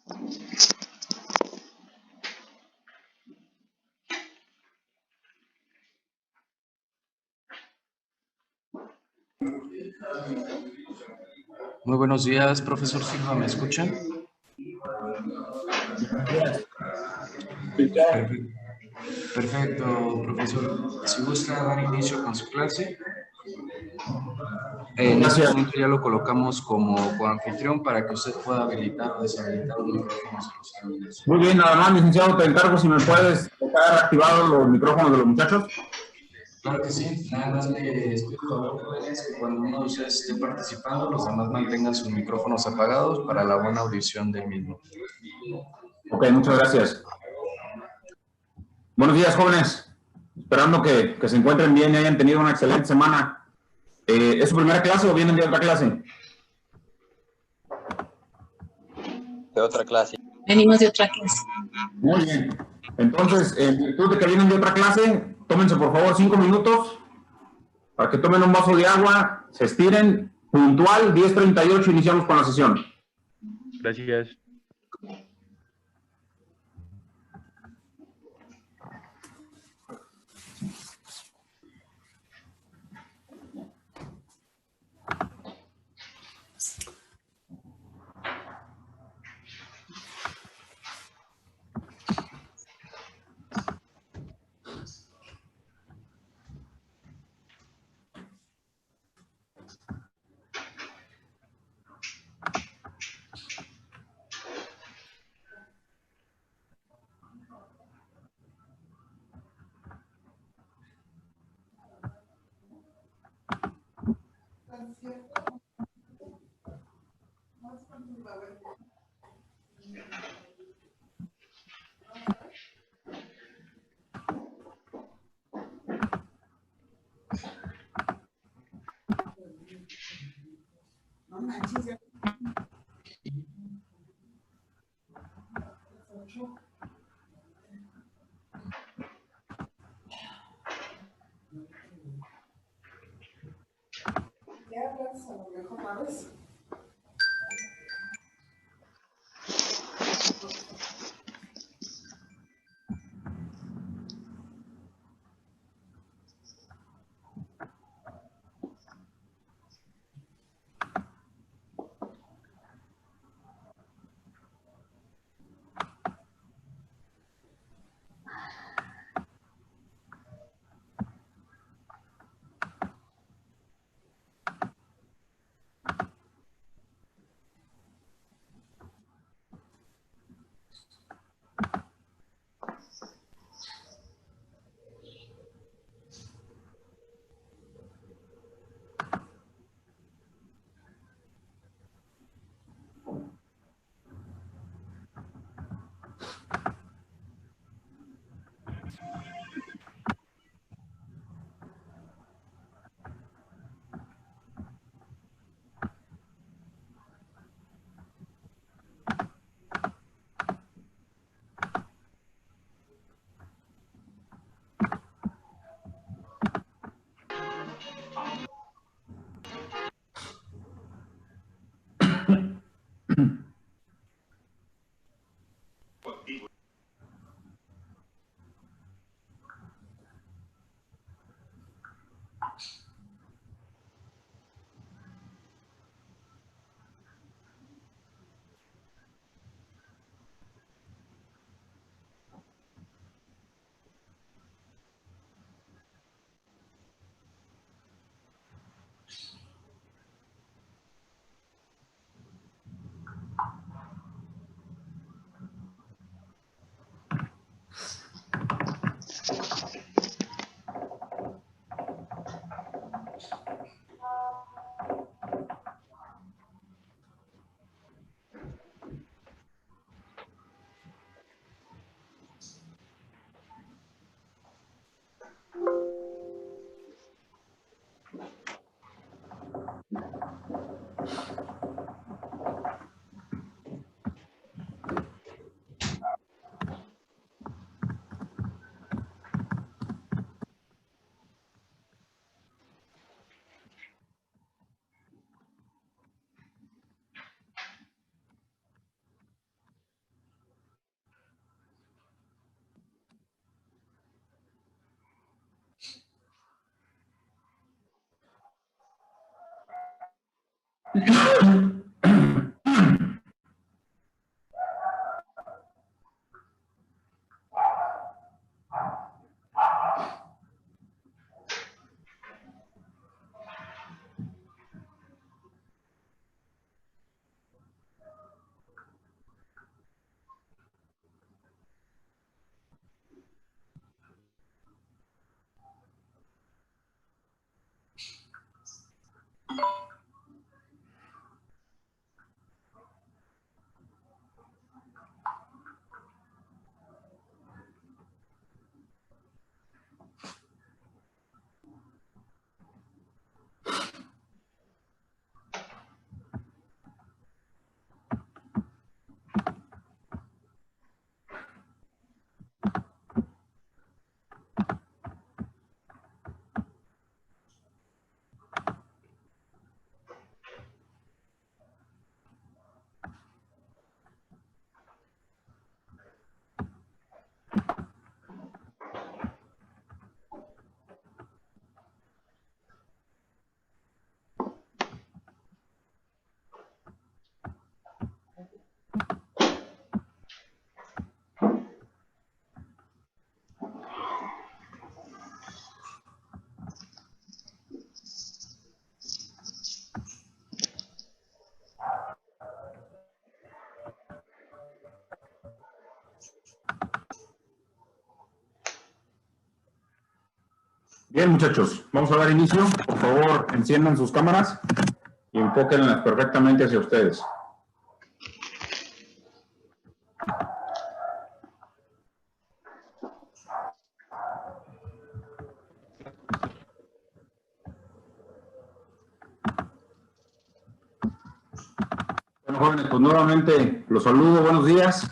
Muy buenos días, profesor Silva, ¿me escuchan? Perfecto, profesor. Si gusta dar inicio con su clase. En este momento ya lo colocamos como coanfitrión para que usted pueda habilitar o deshabilitar los micrófonos de los alumnos. Muy bien, nada más, licenciado, te encargo si me puedes dejar activados los micrófonos de los muchachos. Claro que sí, nada más les pido por favor, jóvenes, que cuando uno de ustedes esté participando, los demás mantengan sus micrófonos apagados para la buena audición del mismo. Ok, muchas gracias. Buenos días, jóvenes. Esperando que se encuentren bien y hayan tenido una excelente semana. ¿Es su primera clase o vienen de otra clase? De otra clase. Venimos de otra clase. Muy bien. Entonces, en virtud de que vienen de otra clase, tómense por favor 5 minutos para que tomen un vaso de agua, se estiren. Puntual, 10:38, iniciamos con la sesión. Gracias. Bien, muchachos, vamos a dar inicio. Por favor, enciendan sus cámaras y enfóquenlas perfectamente hacia ustedes. Bueno, jóvenes, pues nuevamente los saludo, buenos días.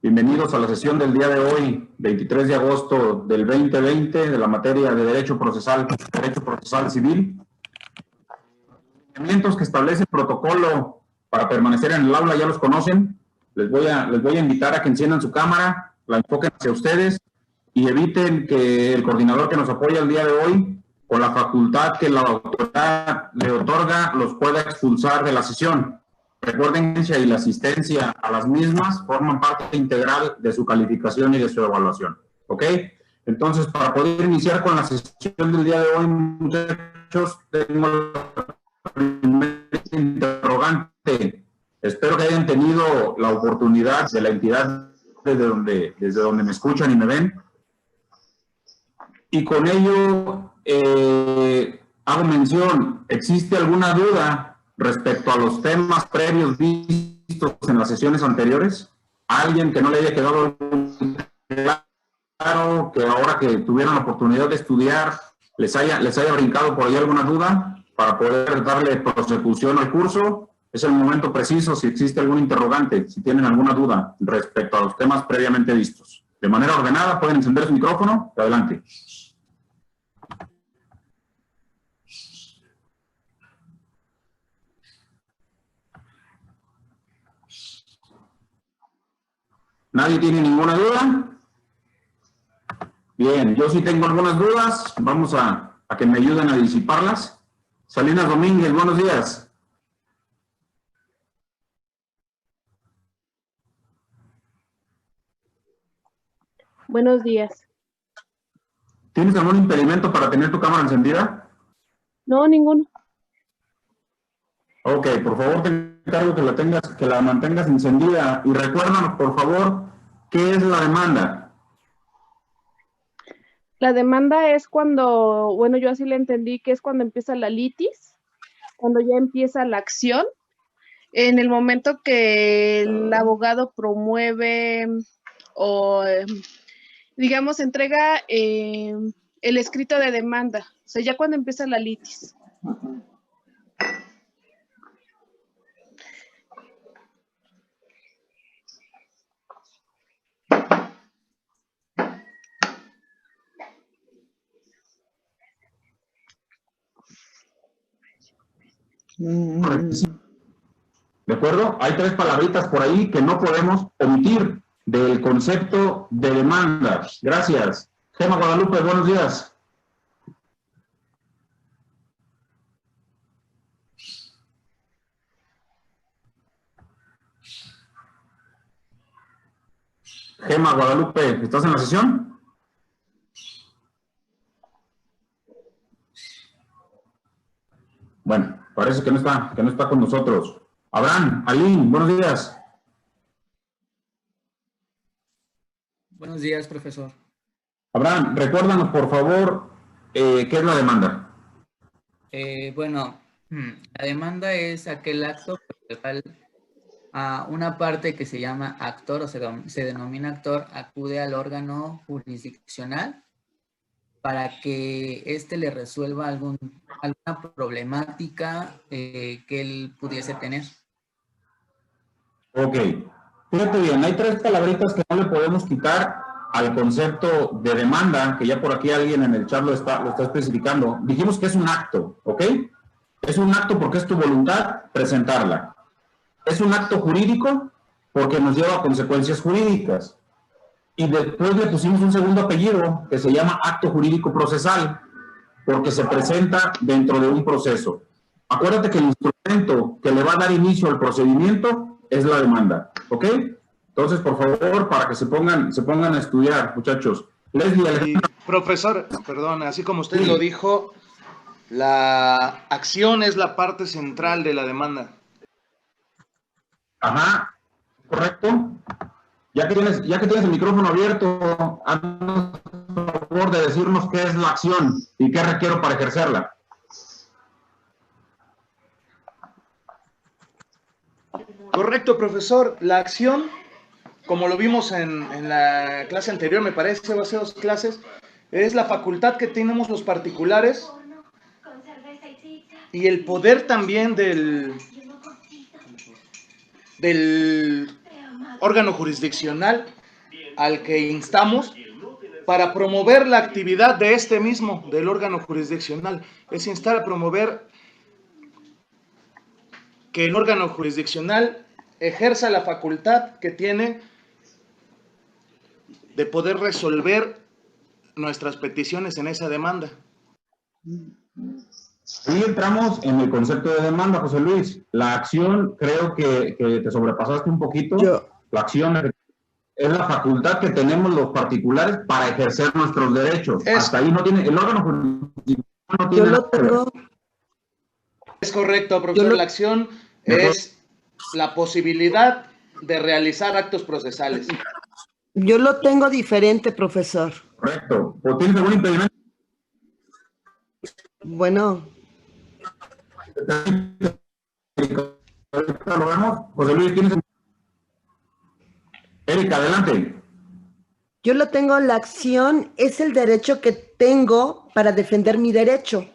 Bienvenidos a la sesión del día de hoy, 23 de agosto del 2020, de la materia de Derecho Procesal Civil. Los lineamientos que establece el protocolo para permanecer en el aula ya los conocen. Les voy a invitar a que enciendan su cámara, la enfoquen hacia ustedes y eviten que el coordinador que nos apoya el día de hoy, con la facultad que la autoridad le otorga, los pueda expulsar de la sesión. Recuerden que y la asistencia a las mismas forman parte integral de su calificación y de su evaluación. ¿Ok? Entonces, para poder iniciar con la sesión del día de hoy, muchachos, tengo la primera interrogante. Espero que hayan tenido la oportunidad de la entidad desde donde me escuchan y me ven. Y con ello, hago mención, ¿existe alguna duda respecto a los temas previos vistos en las sesiones anteriores? ¿Alguien que no le haya quedado claro, que ahora que tuvieron la oportunidad de estudiar, les haya brincado por ahí alguna duda para poder darle prosecución al curso? Es el momento preciso si existe algún interrogante, si tienen alguna duda respecto a los temas previamente vistos. De manera ordenada, pueden encender su micrófono. Adelante. ¿Nadie tiene ninguna duda? Bien, yo sí tengo algunas dudas. Vamos a que me ayuden a disiparlas. Salinas Domínguez, buenos días. Buenos días. ¿Tienes algún impedimento para tener tu cámara encendida? No, ninguno. Ok, por favor te encargo que la mantengas encendida y recuérdanos, por favor, ¿qué es la demanda? La demanda es cuando, bueno, yo así le entendí que es cuando empieza la litis, cuando ya empieza la acción, en el momento que el abogado promueve o, digamos, entrega el escrito de demanda, o sea, ya cuando empieza la litis. ¿De acuerdo? Hay tres palabritas por ahí que no podemos omitir del concepto de demanda. Gracias. Gema Guadalupe, buenos días. Gema Guadalupe, ¿estás en la sesión? Bueno, parece que no está con nosotros. Abraham, Aline, buenos días. Buenos días, profesor. Abraham, recuérdanos, por favor, ¿qué es la demanda? Bueno, la demanda es aquel acto por el cual a una parte que se llama actor o se denomina actor acude al órgano jurisdiccional para que éste le resuelva alguna problemática que él pudiese tener. Ok. Fíjate bien, hay 3 palabritas que no le podemos quitar al concepto de demanda, que ya por aquí alguien en el chat lo está especificando. Dijimos que es un acto, ¿ok? Es un acto porque es tu voluntad presentarla. Es un acto jurídico porque nos lleva a consecuencias jurídicas. Y después le pusimos un segundo apellido que se llama acto jurídico procesal porque se presenta dentro de un proceso. Acuérdate que el instrumento que le va a dar inicio al procedimiento es la demanda, ¿ok? Entonces, por favor, para que se pongan a estudiar, muchachos. Leslie, Alejandra. Profesor, perdón, así como usted lo dijo, la acción es la parte central de la demanda. Ajá, correcto. Ya que tienes el micrófono abierto, haznos el favor de decirnos qué es la acción y qué requiero para ejercerla. Correcto, profesor. La acción, como lo vimos en la clase anterior, me parece, o hace 2 clases, es la facultad que tenemos los particulares y el poder también del órgano jurisdiccional al que instamos para promover la actividad de este mismo, del órgano jurisdiccional. Es instar a promover que el órgano jurisdiccional ejerza la facultad que tiene de poder resolver nuestras peticiones en esa demanda. Ahí entramos en el concepto de demanda, José Luis. La acción, creo que te sobrepasaste un poquito. La acción es la facultad que tenemos los particulares para ejercer nuestros derechos. Hasta ahí no tiene, el órgano jurisdiccional no tiene nada que ver. Es correcto, profesor. La acción es la posibilidad de realizar actos procesales. Yo lo tengo diferente, profesor. Correcto. ¿O tienes algún impedimento? Bueno. ¿Lo vemos? José Luis, ¿tienes? Erika, adelante. Yo lo tengo, la acción es el derecho que tengo para defender mi derecho.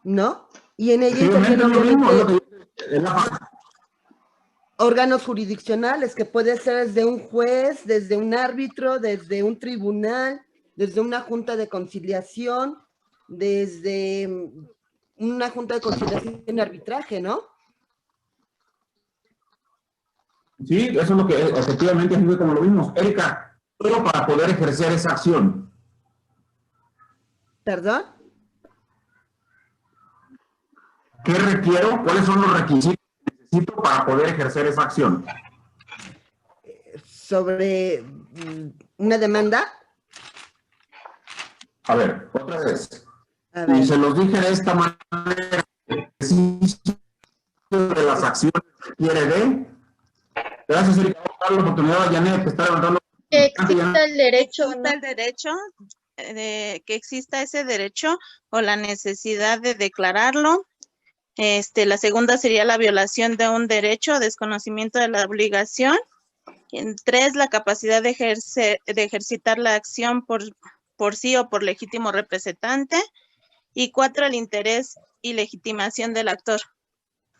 ¿No? Y en ella intervienen órganos jurisdiccionales, que puede ser desde un juez, desde un árbitro, desde un tribunal, desde una junta de conciliación, desde una junta de conciliación y arbitraje, ¿no? Sí, eso es lo que efectivamente es como lo vimos. Erika, pero para poder ejercer esa acción. ¿Perdón? ¿Qué requiero? ¿Cuáles son los requisitos que necesito para poder ejercer esa acción? Sobre una demanda. A ver, otra vez. Y se los dije de esta manera, el ejercicio de las acciones requiere de... Gracias, Erika. Vamos a dar la oportunidad a Janet que está levantando. Que exista el derecho, que exista ese derecho o la necesidad de declararlo. La segunda sería la violación de un derecho, desconocimiento de la obligación. 3, la capacidad de ejercitar la acción por sí o por legítimo representante. Y 4, el interés y legitimación del actor.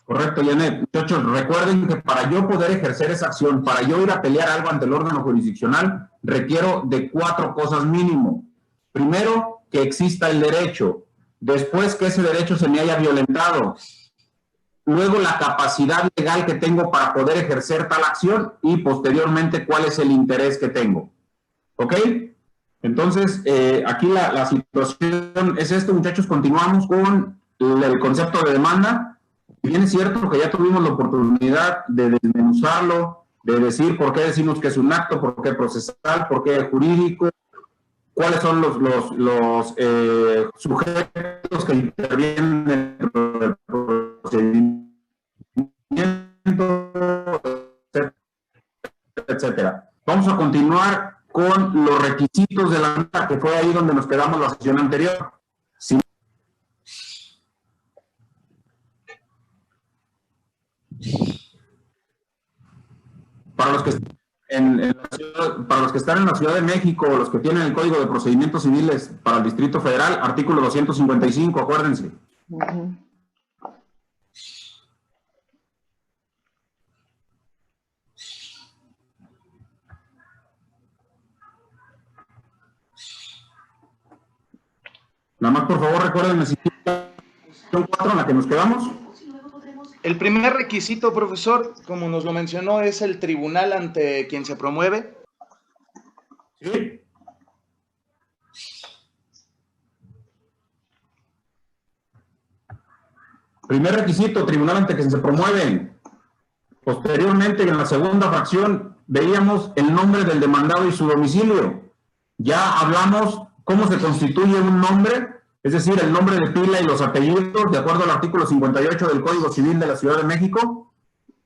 Correcto, Janet. Muchachos, recuerden que para yo poder ejercer esa acción, para yo ir a pelear algo ante el órgano jurisdiccional, requiero de 4 cosas mínimo. Primero, que exista el derecho. Después, que ese derecho se me haya violentado. Luego, la capacidad legal que tengo para poder ejercer tal acción y posteriormente, cuál es el interés que tengo. ¿Ok? Entonces, aquí la situación es esto, muchachos. Continuamos con el concepto de demanda. Si bien es cierto que ya tuvimos la oportunidad de desmenuzarlo de decir por qué decimos que es un acto, por qué procesal, por qué jurídico, cuáles son los sujetos que intervienen dentro del procedimiento, etcétera. Vamos a continuar con los requisitos de la nota, que fue ahí donde nos quedamos la sesión anterior. Sí. Para los que están en la Ciudad de México, o los que tienen el Código de Procedimientos Civiles para el Distrito Federal, artículo 255, acuérdense. Nada más, por favor, recuérdenme si la sección 4 en la que nos quedamos. El primer requisito, profesor, como nos lo mencionó, es el tribunal ante quien se promueve. Sí. Primer requisito, tribunal ante quien se promueve. Posteriormente, en la segunda fracción, veíamos el nombre del demandado y su domicilio. Ya hablamos cómo se constituye un nombre, es decir, el nombre de pila y los apellidos, de acuerdo al artículo 58 del Código Civil de la Ciudad de México.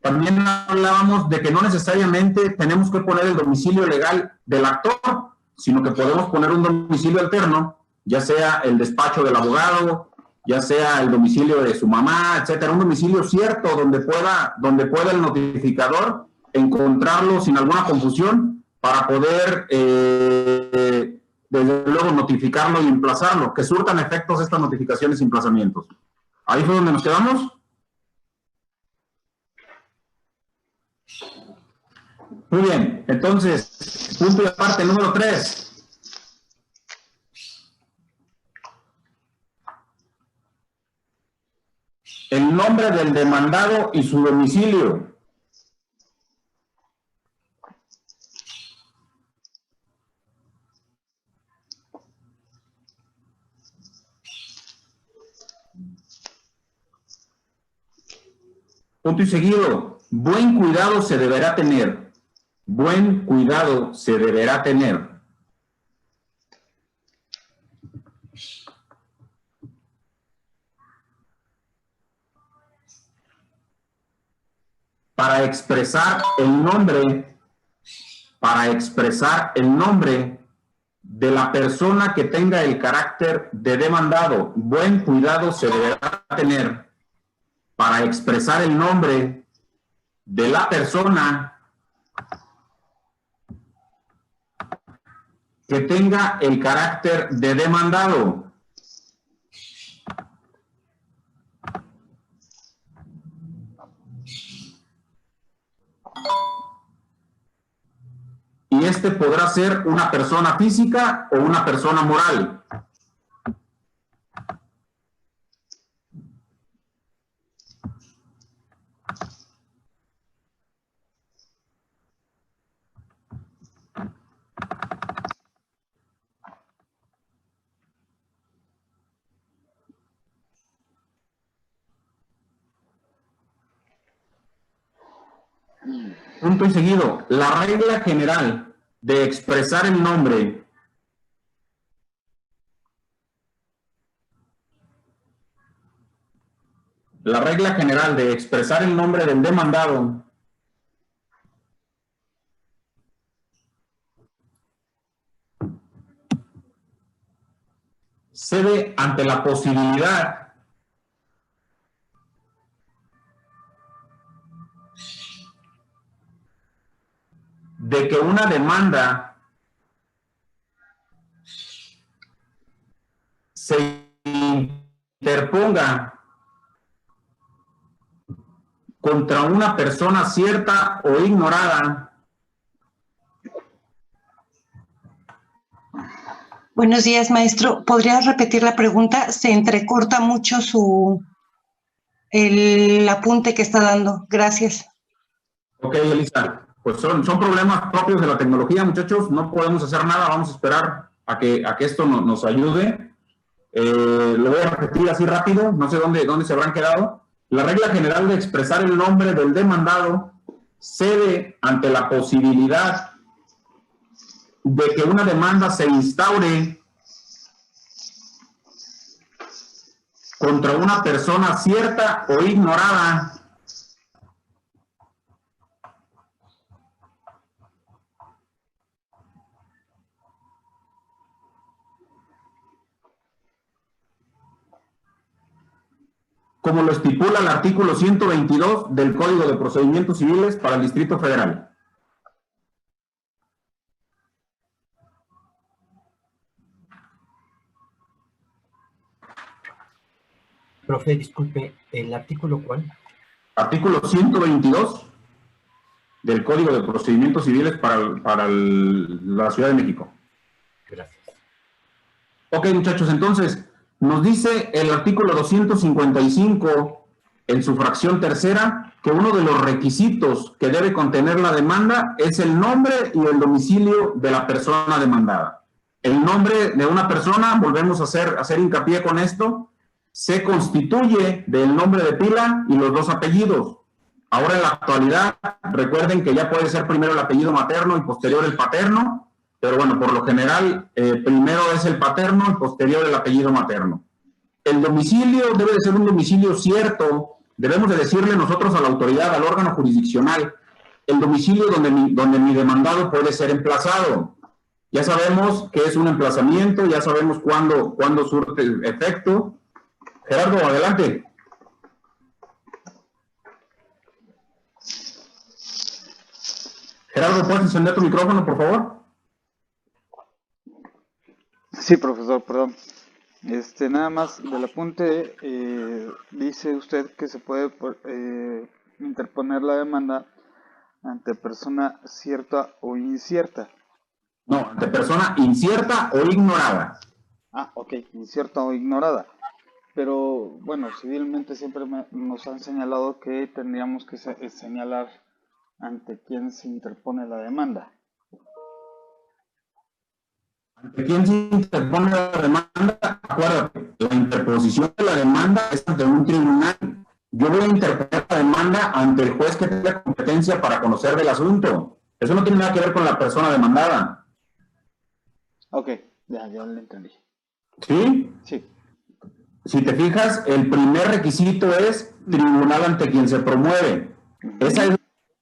También hablábamos de que no necesariamente tenemos que poner el domicilio legal del actor, sino que podemos poner un domicilio alterno, ya sea el despacho del abogado, ya sea el domicilio de su mamá, etcétera, un domicilio cierto donde pueda el notificador encontrarlo sin alguna confusión para poder desde luego notificarlo y emplazarlo, que surtan efectos estas notificaciones y emplazamientos. ¿Ahí fue donde nos quedamos? Muy bien, entonces, punto y aparte, número 3. El nombre del demandado y su domicilio. Punto y seguido, buen cuidado se deberá tener. Buen cuidado se deberá tener. Para expresar el nombre de la persona que tenga el carácter de demandado. Buen cuidado se deberá tener para expresar el nombre de la persona que tenga el carácter de demandado. Y este podrá ser una persona física o una persona moral. Punto y seguido, la regla general de expresar el nombre del demandado se ve ante la posibilidad de que una demanda se interponga contra una persona cierta o ignorada. Buenos días, maestro. ¿Podría repetir la pregunta? Se entrecorta mucho el apunte que está dando. Gracias. Ok, Elisa. Pues son problemas propios de la tecnología, muchachos. No podemos hacer nada. Vamos a esperar a que esto nos ayude. Lo voy a repetir así rápido. No sé dónde se habrán quedado. La regla general de expresar el nombre del demandado cede ante la posibilidad de que una demanda se instaure contra una persona cierta o ignorada como lo estipula el artículo 122 del Código de Procedimientos Civiles para el Distrito Federal. Profe, disculpe, ¿el artículo cuál? Artículo 122 del Código de Procedimientos Civiles para la Ciudad de México. Gracias. Ok, muchachos, entonces, nos dice el artículo 255, en su fracción tercera, que uno de los requisitos que debe contener la demanda es el nombre y el domicilio de la persona demandada. El nombre de una persona, volvemos a hacer hincapié con esto, se constituye del nombre de pila y los dos apellidos. Ahora en la actualidad, recuerden que ya puede ser primero el apellido materno y posterior el paterno, pero bueno, por lo general, primero es el paterno y posterior el apellido materno. El domicilio debe de ser un domicilio cierto. Debemos de decirle nosotros a la autoridad, al órgano jurisdiccional, el domicilio donde mi demandado puede ser emplazado. Ya sabemos que es un emplazamiento, ya sabemos cuándo surte el efecto. Gerardo, adelante. Gerardo, ¿puedes encender tu micrófono, por favor? Sí, profesor, perdón. Nada más del apunte, dice usted que se puede interponer la demanda ante persona cierta o incierta. No, ante persona incierta o ignorada. Ah, ok, incierta o ignorada. Pero, bueno, civilmente siempre nos han señalado que tendríamos que señalar ante quién se interpone la demanda. ¿Ante quién se interpone la demanda? Acuérdate, la interposición de la demanda es ante un tribunal. Yo voy a interponer la demanda ante el juez que tenga competencia para conocer del asunto. Eso no tiene nada que ver con la persona demandada. Ok, ya lo entendí. ¿Sí? Sí. Si te fijas, el primer requisito es tribunal ante quien se promueve. Esa es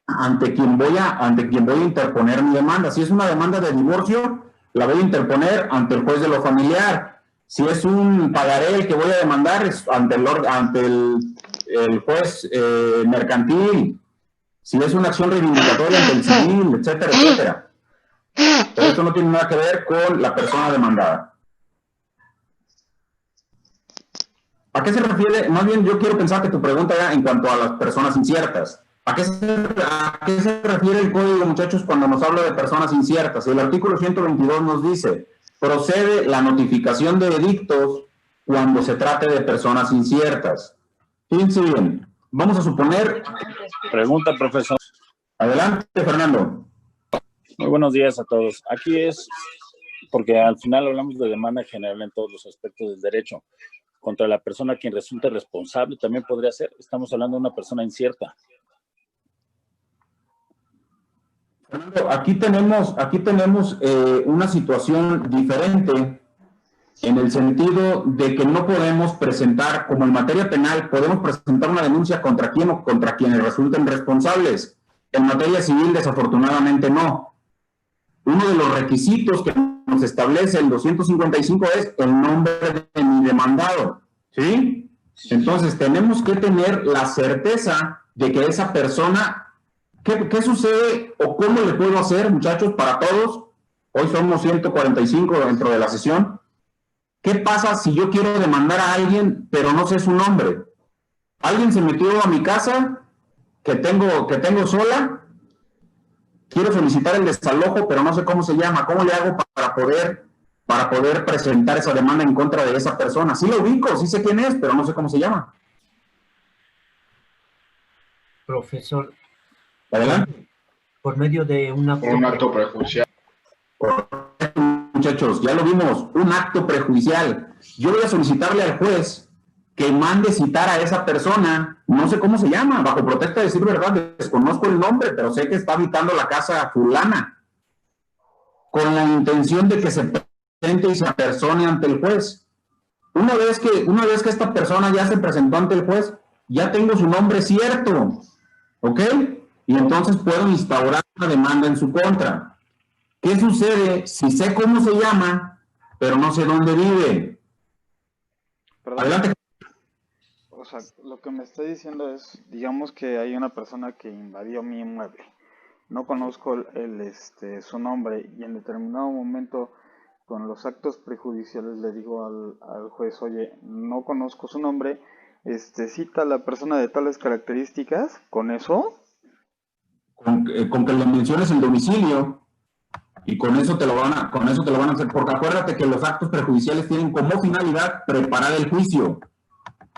ante quien voy a interponer mi demanda. Si es una demanda de divorcio, la voy a interponer ante el juez de lo familiar. Si es un pagaré el que voy a demandar, es ante el juez mercantil. Si es una acción reivindicatoria ante el civil, etcétera, etcétera. Pero esto no tiene nada que ver con la persona demandada. ¿A qué se refiere? Más bien, yo quiero pensar que tu pregunta era en cuanto a las personas inciertas. ¿A qué se refiere el código, muchachos, cuando nos habla de personas inciertas? El artículo 122 nos dice, procede la notificación de edictos cuando se trate de personas inciertas. Fíjense bien, vamos a suponer... Pregunta, profesor. Adelante, Fernando. Muy buenos días a todos. Aquí es, porque al final hablamos de demanda general en todos los aspectos del derecho. Contra la persona a quien resulte responsable también podría ser. Estamos hablando de una persona incierta. Fernando, aquí tenemos una situación diferente en el sentido de que no podemos presentar, como en materia penal, podemos presentar una denuncia contra quién o contra quienes resulten responsables. En materia civil, desafortunadamente, no. Uno de los requisitos que nos establece el 255 es el nombre de mi demandado, ¿sí? Entonces, tenemos que tener la certeza de que esa persona... ¿Qué sucede o cómo le puedo hacer, muchachos, para todos? Hoy somos 145 dentro de la sesión. ¿Qué pasa si yo quiero demandar a alguien, pero no sé su nombre? Alguien se metió a mi casa, que tengo sola, quiero solicitar el desalojo, pero no sé cómo se llama. ¿Cómo le hago para poder presentar esa demanda en contra de esa persona? Sí lo ubico, sí sé quién es, pero no sé cómo se llama. Profesor. Adelante. Por medio de un acto prejudicial. Muchachos, ya lo vimos, un acto prejudicial. Yo voy a solicitarle al juez que mande citar a esa persona, no sé cómo se llama, bajo protesta de decir verdad, desconozco el nombre, pero sé que está habitando la casa fulana, con la intención de que se presente y se apersone ante el juez. Una vez que esta persona ya se presentó ante el juez, ya tengo su nombre cierto, ¿ok? Y entonces puedo instaurar una demanda en su contra. ¿Qué sucede si sé cómo se llama, pero no sé dónde vive? Perdón. Adelante. O sea, lo que me está diciendo es, digamos que hay una persona que invadió mi inmueble. No conozco su nombre y en determinado momento con los actos prejudiciales le digo al juez, oye, no conozco su nombre, cita a la persona de tales características, ¿con eso? Con que le menciones el domicilio y con eso te lo van a hacer, porque acuérdate que los actos prejudiciales tienen como finalidad preparar el juicio.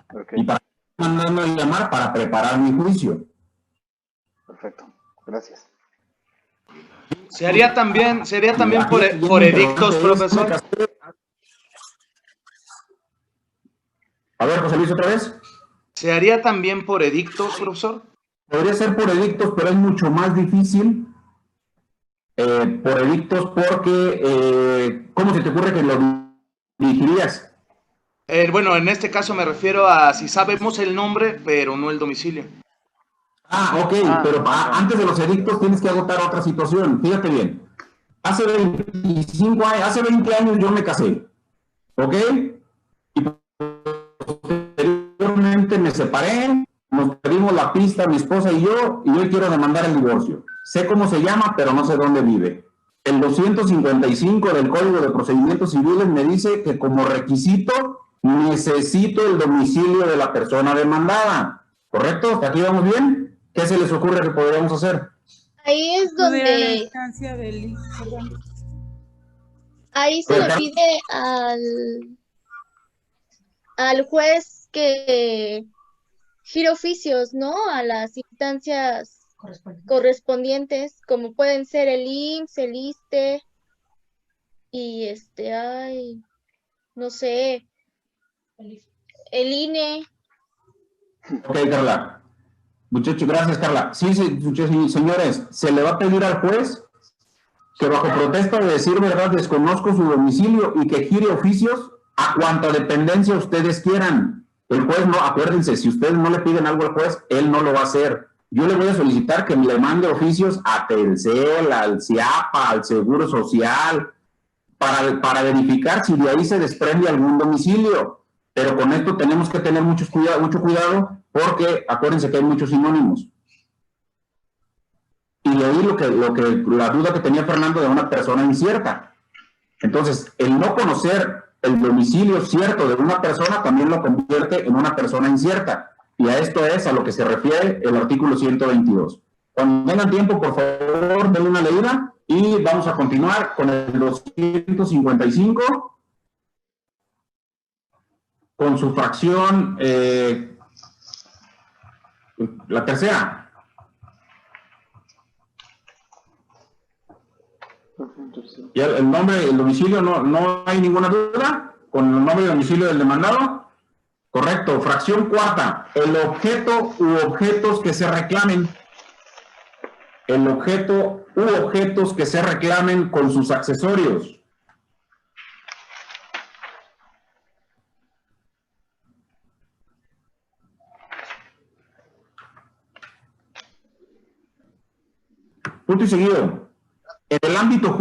Okay. Y para mandarme a llamar para preparar mi juicio. Perfecto, gracias. Sería también por edictos, profesor. A ver, José Luis, otra vez. ¿Se haría también por edictos, profesor? Podría ser por edictos, pero es mucho más difícil por edictos porque, ¿cómo se te ocurre que lo dirigirías? Bueno, en este caso me refiero a si sabemos el nombre, pero no el domicilio. Ah, ok, pero antes de los edictos tienes que agotar otra situación. Fíjate bien. Hace 20 años yo me casé, ¿ok? Y posteriormente me separé, nos perdimos la pista mi esposa y hoy quiero demandar el divorcio. Sé cómo se llama, pero no sé dónde vive. El 255 del Código de Procedimientos Civiles me dice que como requisito necesito el domicilio de la persona demandada. ¿Correcto? ¿Hasta aquí vamos bien? ¿Qué se les ocurre que podríamos hacer? Ahí es donde ahí se le pide al juez que gire oficios, ¿no? A las instancias correspondientes, como pueden ser el IMSS, el ISSSTE y no sé, el INE. Ok, Carla. Muchachos, gracias, Carla. Sí, señores, se le va a pedir al juez que bajo protesta de decir verdad desconozco su domicilio y que gire oficios a cuanta dependencia ustedes quieran. El juez no, acuérdense, si ustedes no le piden algo al juez, él no lo va a hacer. Yo le voy a solicitar que le mande oficios a Telcel, al CIAPA, al Seguro Social, para verificar si de ahí se desprende algún domicilio. Pero con esto tenemos que tener mucho cuidado porque acuérdense que hay muchos sinónimos. Y de ahí la duda que tenía Fernando de una persona incierta. Entonces, el no conocer el domicilio cierto de una persona también lo convierte en una persona incierta. Y a esto es a lo que se refiere el artículo 122. Cuando tengan tiempo, por favor, denle una leída y vamos a continuar con el 255 con su fracción, la tercera. ¿Y el nombre, el domicilio, no hay ninguna duda? ¿Con el nombre y domicilio del demandado? Correcto. Fracción cuarta. El objeto u objetos que se reclamen. El objeto u objetos que se reclamen con sus accesorios. Punto y seguido. En el ámbito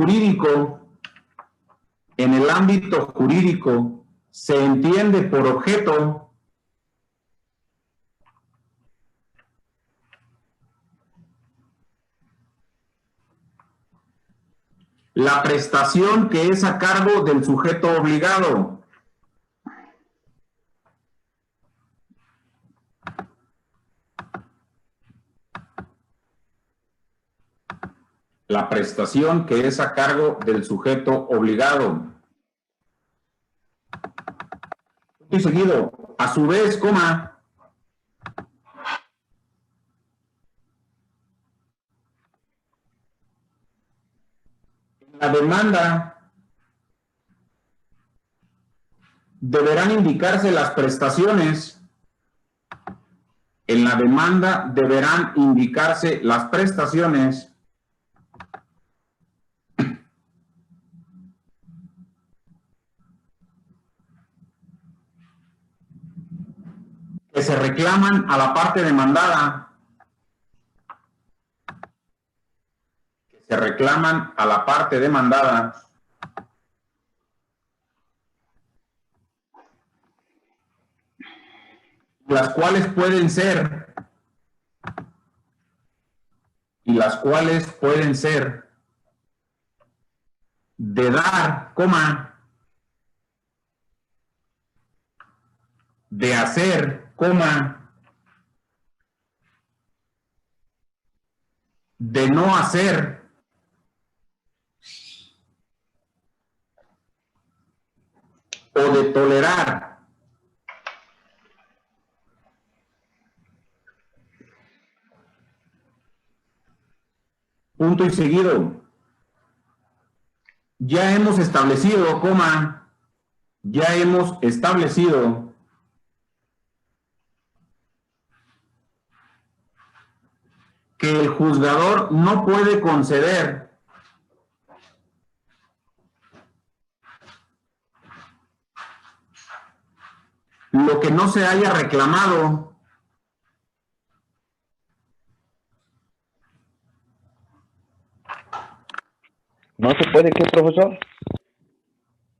jurídico se entiende por objeto la prestación que es a cargo del sujeto obligado. La prestación que es a cargo del sujeto obligado. Y seguido, a su vez, coma, la demanda deberán indicarse las prestaciones. En la demanda deberán indicarse las prestaciones que se reclaman a la parte demandada. Que se reclaman a la parte demandada. Las cuales pueden ser, de dar, coma, de hacer, coma, de no hacer, o de tolerar. Punto y seguido. Ya hemos establecido, coma, ya hemos establecido que el juzgador no puede conceder lo que no se haya reclamado ¿No se puede qué, profesor?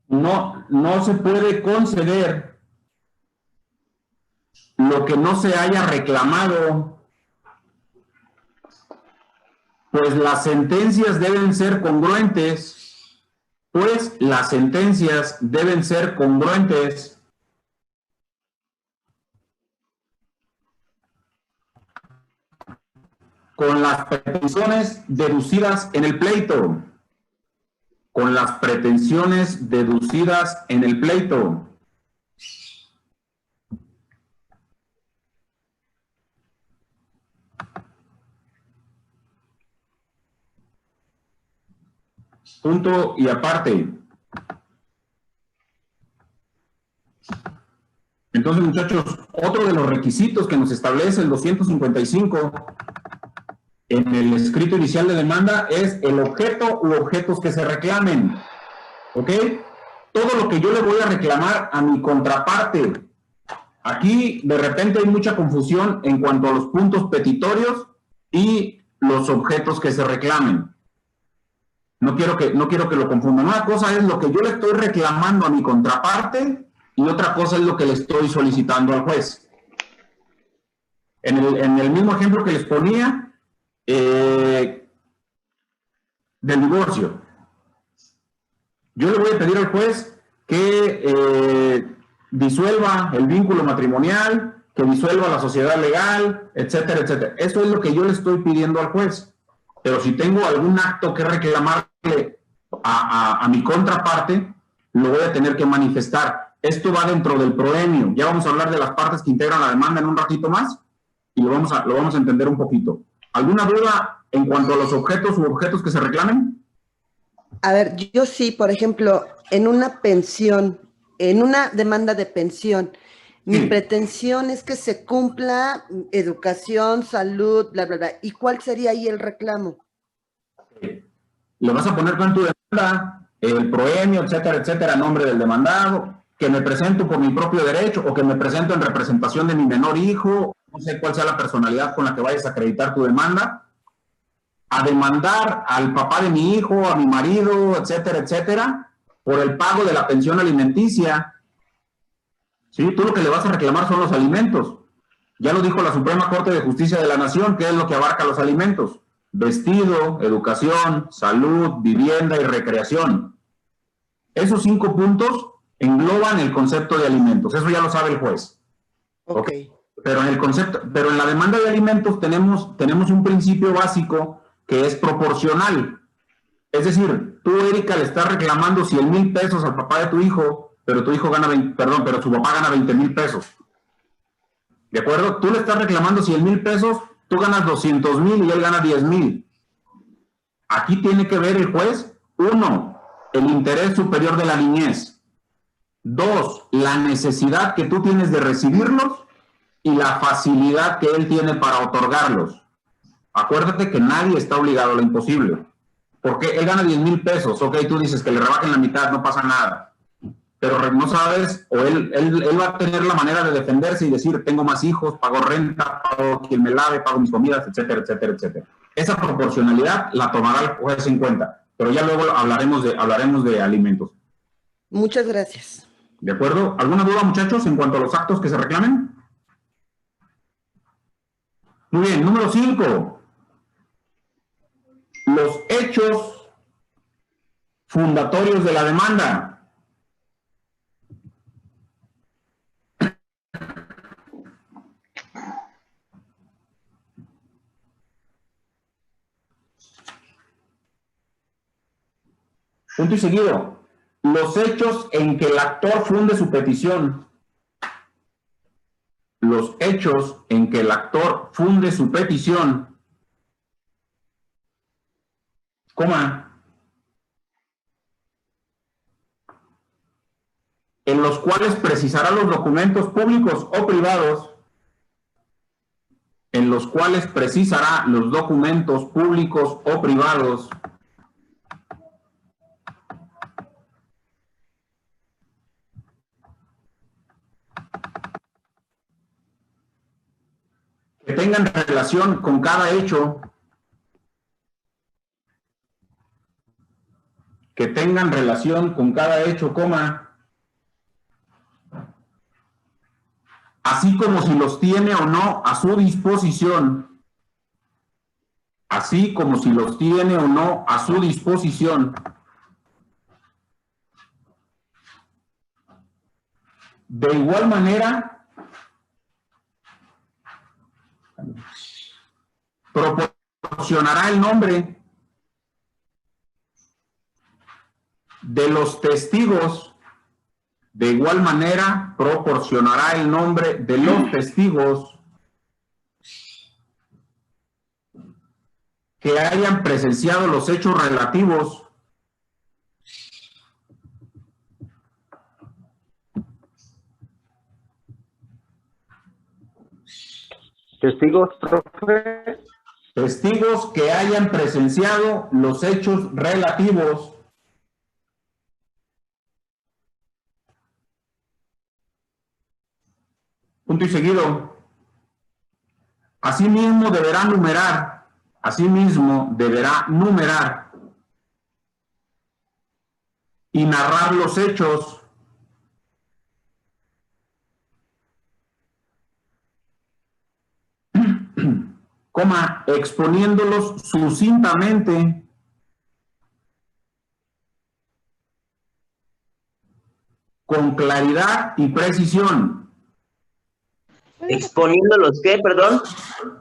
No se puede conceder lo que no se haya reclamado, pues las sentencias deben ser congruentes, con las pretensiones deducidas en el pleito. Con las pretensiones deducidas en el pleito. Punto y aparte. Entonces, muchachos, otro de los requisitos que nos establece el 255 en el escrito inicial de demanda es el objeto u objetos que se reclamen. ¿Ok? Todo lo que yo le voy a reclamar a mi contraparte. Aquí, de repente, hay mucha confusión en cuanto a los puntos petitorios y los objetos que se reclamen. No quiero que lo confundan. Una cosa es lo que yo le estoy reclamando a mi contraparte y otra cosa es lo que le estoy solicitando al juez. En el mismo ejemplo que les ponía, del divorcio. Yo le voy a pedir al juez que disuelva el vínculo matrimonial, que disuelva la sociedad legal, etcétera, etcétera. Eso es lo que yo le estoy pidiendo al juez. Pero si tengo algún acto que reclamarle a mi contraparte, lo voy a tener que manifestar. Esto va dentro del proemio. Ya vamos a hablar de las partes que integran la demanda en un ratito más y lo vamos a entender un poquito. ¿Alguna duda en cuanto a los objetos u objetos que se reclamen? A ver, yo sí, por ejemplo, en una pensión, en una demanda de pensión, mi pretensión es que se cumpla educación, salud, bla, bla, bla. ¿Y cuál sería ahí el reclamo? Le vas a poner con tu demanda, el proemio, etcétera, etcétera, a nombre del demandado, que me presento por mi propio derecho o que me presento en representación de mi menor hijo, no sé cuál sea la personalidad con la que vayas a acreditar tu demanda, a demandar al papá de mi hijo, a mi marido, etcétera, etcétera, por el pago de la pensión alimenticia. ¿Sí? Tú lo que le vas a reclamar son los alimentos. Ya lo dijo la Suprema Corte de Justicia de la Nación, que es lo que abarca los alimentos: vestido, educación, salud, vivienda y recreación. Esos 5 puntos engloban el concepto de alimentos. Eso ya lo sabe el juez. Ok. Pero en la demanda de alimentos tenemos un principio básico que es proporcional. Es decir, tú, Erika, le estás reclamando 100,000 pesos al papá de tu hijo, pero tu hijo gana pero su papá gana 20,000 pesos. ¿De acuerdo? Tú le estás reclamando 100,000 pesos, tú ganas 200,000 y él gana 10,000. Aquí tiene que ver el juez, 1, el interés superior de la niñez. 2, la necesidad que tú tienes de recibirlos y la facilidad que él tiene para otorgarlos. Acuérdate que nadie está obligado a lo imposible. Porque él gana 10,000 pesos, ok, tú dices que le rebajen la mitad, no pasa nada. Pero no sabes, o él va a tener la manera de defenderse y decir, tengo más hijos, pago renta, pago quien me lave, pago mis comidas, etcétera, etcétera, etcétera. Esa proporcionalidad la tomará el juez en cuenta, pero ya luego hablaremos de alimentos. Muchas gracias. ¿De acuerdo? ¿Alguna duda, muchachos, en cuanto a los actos que se reclamen? Muy bien, número 5. Los hechos fundatorios de la demanda. Punto y seguido. Los hechos en que el actor funde su petición. Los hechos en que el actor funde su petición. Coma. En los cuales precisará los documentos públicos o privados. En los cuales precisará los documentos públicos o privados. Que tengan relación con cada hecho. Que tengan relación con cada hecho, coma. Así como si los tiene o no a su disposición. Así como si los tiene o no a su disposición. De igual manera, proporcionará el nombre de los testigos. De igual manera, proporcionará el nombre de los testigos que hayan presenciado los hechos relativos testigos, profe. Testigos que hayan presenciado los hechos relativos punto y seguido. Asimismo deberá numerar y narrar los hechos coma, exponiéndolos sucintamente con claridad y precisión. ¿Exponiéndolos qué, perdón?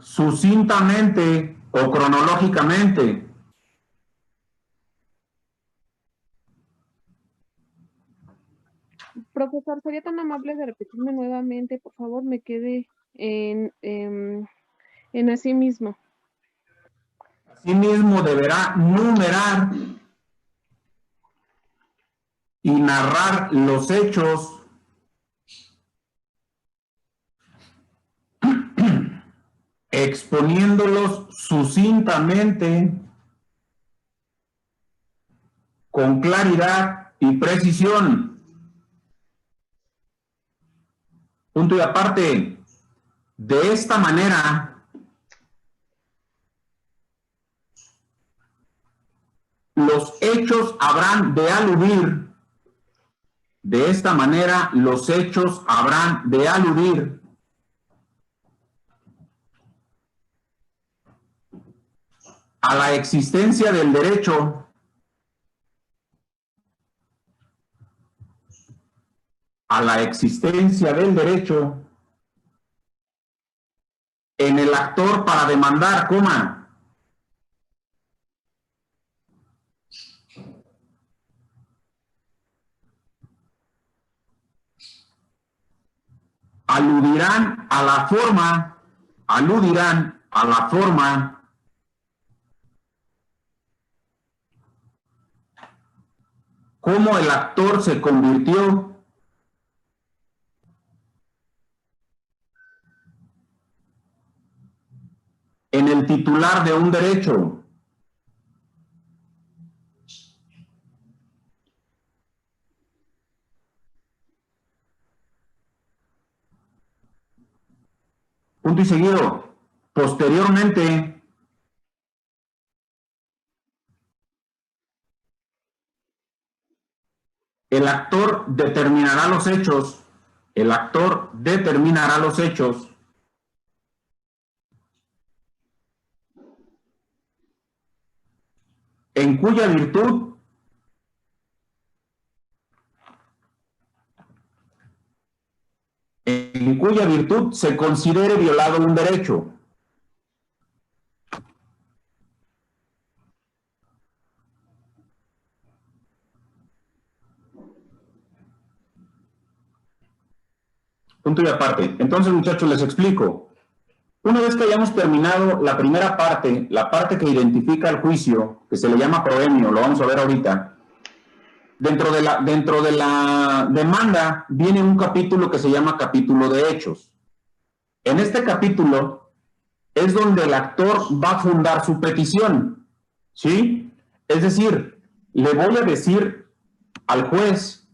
Sucintamente o cronológicamente. Profesor, ¿sería tan amable de repetirme nuevamente? Por favor, me quedé en así mismo. Asimismo deberá numerar y narrar los hechos exponiéndolos sucintamente con claridad y precisión. Punto y aparte. De esta manera, los hechos habrán de aludir. De esta manera, los hechos habrán de aludir a la existencia del derecho en el actor para demandar, coma, aludirán a la forma cómo el actor se convirtió en el titular de un derecho. Punto y seguido. Posteriormente, el actor determinará los hechos. El actor determinará los hechos en cuya virtud se considere violado un derecho. Punto y aparte. Entonces, muchachos, les explico. Una vez que hayamos terminado la primera parte, la parte que identifica el juicio, que se le llama proemio, lo vamos a ver ahorita, dentro de la demanda viene un capítulo que se llama capítulo de hechos. En este capítulo es donde el actor va a fundar su petición, ¿sí? Es decir, le voy a decir al juez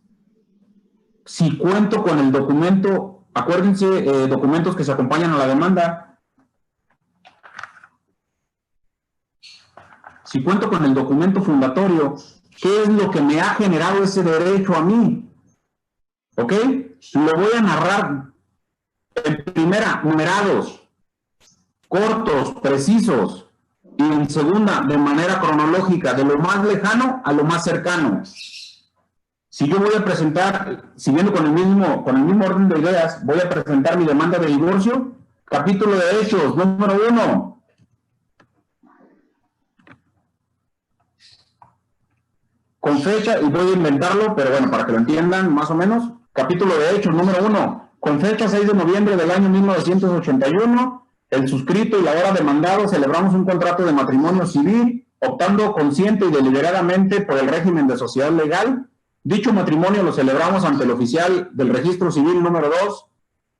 si cuento con el documento, acuérdense, documentos que se acompañan a la demanda. Si cuento con el documento fundatorio, ¿qué es lo que me ha generado ese derecho a mí? ¿Ok? Lo voy a narrar en primera, numerados, cortos, precisos, y en segunda, de manera cronológica, de lo más lejano a lo más cercano. Si yo voy a presentar, siguiendo con el mismo orden de ideas, voy a presentar mi demanda de divorcio, capítulo de hechos, número 1. Con fecha, y voy a inventarlo, pero bueno, para que lo entiendan más o menos, capítulo de hechos, número 1, con fecha 6 de noviembre del año 1981, el suscrito y la hora demandado celebramos un contrato de matrimonio civil, optando consciente y deliberadamente por el régimen de sociedad legal. Dicho matrimonio lo celebramos ante el oficial del registro civil número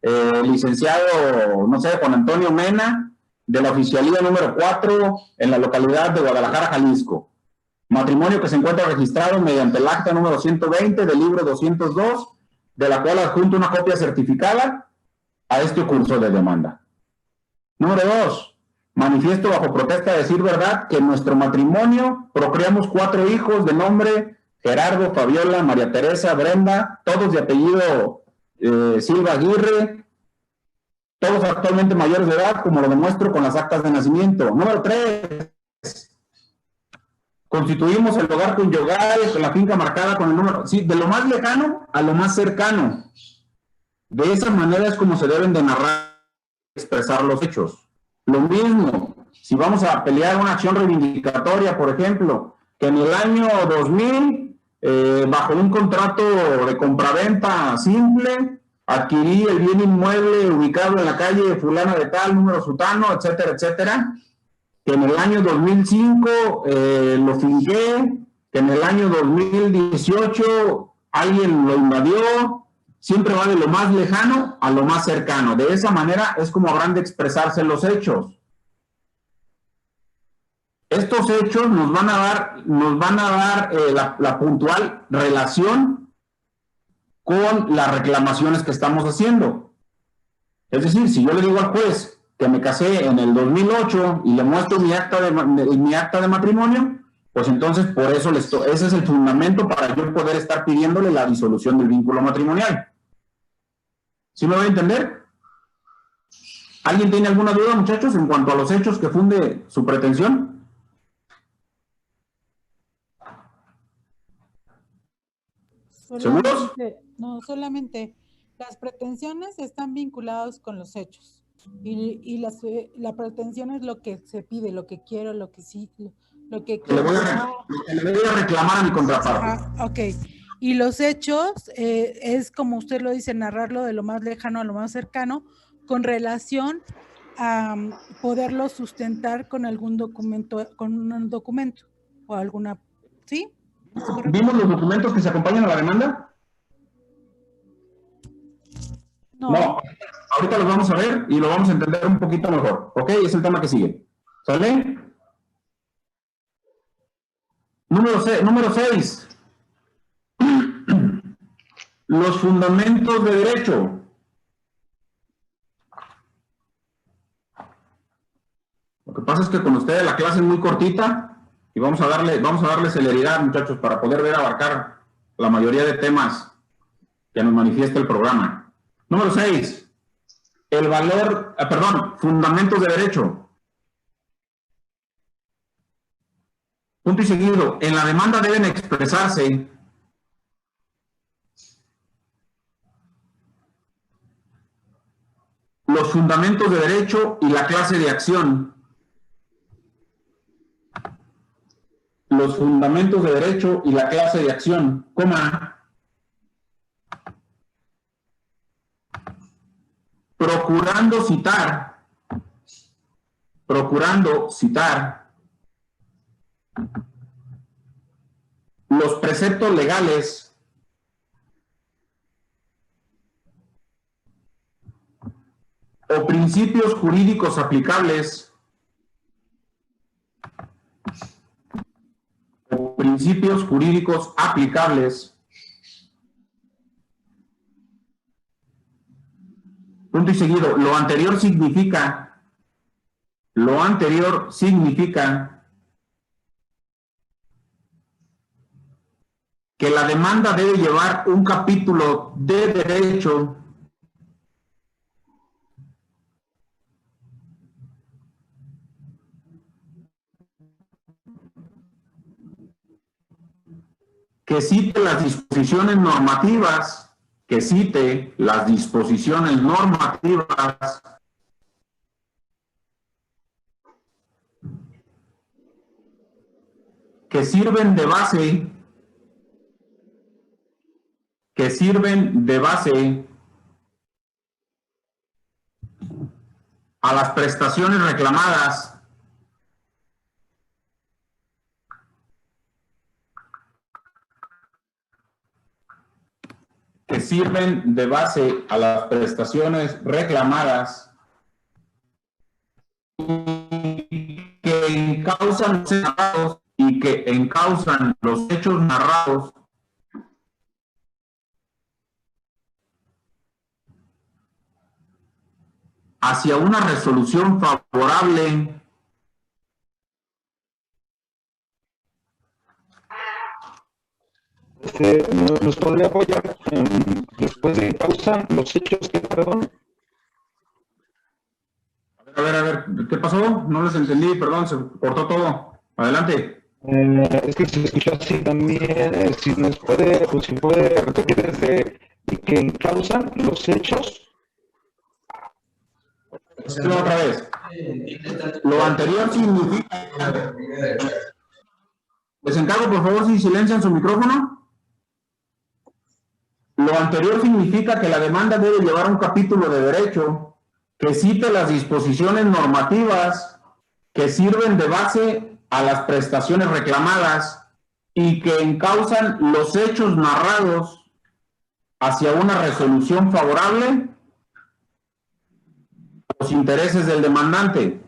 2, licenciado, no sé, Juan Antonio Mena, de la oficialía número 4, en la localidad de Guadalajara, Jalisco. Matrimonio que se encuentra registrado mediante el acta número 120 del libro 202, de la cual adjunto una copia certificada a este curso de demanda. Número 2. Manifiesto bajo protesta de decir verdad que en nuestro matrimonio procreamos 4 hijos de nombre Gerardo, Fabiola, María Teresa, Brenda, todos de apellido Silva Aguirre, todos actualmente mayores de edad, como lo demuestro con las actas de nacimiento. Número 3. Constituimos el hogar conyugal, la finca marcada con el número, sí, de lo más lejano a lo más cercano. De esa manera es como se deben de narrar y expresar los hechos. Lo mismo, si vamos a pelear una acción reivindicatoria, por ejemplo, que en el año 2000, bajo un contrato de compraventa simple, adquirí el bien inmueble ubicado en la calle fulana de tal, número sutano, etcétera, etcétera, que en el año 2005 lo finqué, que en el año 2018 alguien lo invadió, siempre va de lo más lejano a lo más cercano. De esa manera es como habrán de expresarse los hechos. Estos hechos nos van a dar la puntual relación con las reclamaciones que estamos haciendo. Es decir, si yo le digo al juez que me casé en el 2008 y le muestro mi acta de matrimonio, pues entonces por eso ese es el fundamento para yo poder estar pidiéndole la disolución del vínculo matrimonial. ¿Sí me voy a entender? ¿Alguien tiene alguna duda, muchachos, en cuanto a los hechos que funde su pretensión? ¿Seguros? No, solamente las pretensiones están vinculadas con los hechos. Y la pretensión es lo que se pide, lo que quiero, lo que sí, lo que quiero. Le voy a reclamar a mi contraparte. Ok. Y los hechos es, como usted lo dice, narrarlo de lo más lejano a lo más cercano, con relación a poderlo sustentar con algún documento, con un documento o alguna, ¿sí? ¿Vimos los documentos que se acompañan a la demanda? No, ahorita los vamos a ver y lo vamos a entender un poquito mejor, ¿ok? Es el tema que sigue. ¿Sale? Número 6. Los fundamentos de derecho. Lo que pasa es que con ustedes la clase es muy cortita y vamos a darle celeridad, muchachos, para poder ver abarcar la mayoría de temas que nos manifiesta el programa. Número 6. Fundamentos de derecho. Punto y seguido. En la demanda deben expresarse los fundamentos de derecho y la clase de acción. Los fundamentos de derecho y la clase de acción, coma. Procurando citar los preceptos legales o principios jurídicos aplicables punto y seguido. Lo anterior significa que la demanda debe llevar un capítulo de derecho que cite las disposiciones normativas que sirven de base a las prestaciones reclamadas y que encausan los hechos narrados hacia una resolución favorable ¿Nos podría apoyar después de causa los hechos que, perdón? A ver, ¿qué pasó? No les entendí, perdón, se cortó todo. Adelante. Es que se escuchó así también, si puede repetir desde y que encausan los hechos. Otra vez. Lo anterior significa... Les encargo, por favor, si silencian su micrófono. Lo anterior significa que la demanda debe llevar un capítulo de derecho que cite las disposiciones normativas que sirven de base a las prestaciones reclamadas y que encausan los hechos narrados hacia una resolución favorable a los intereses del demandante.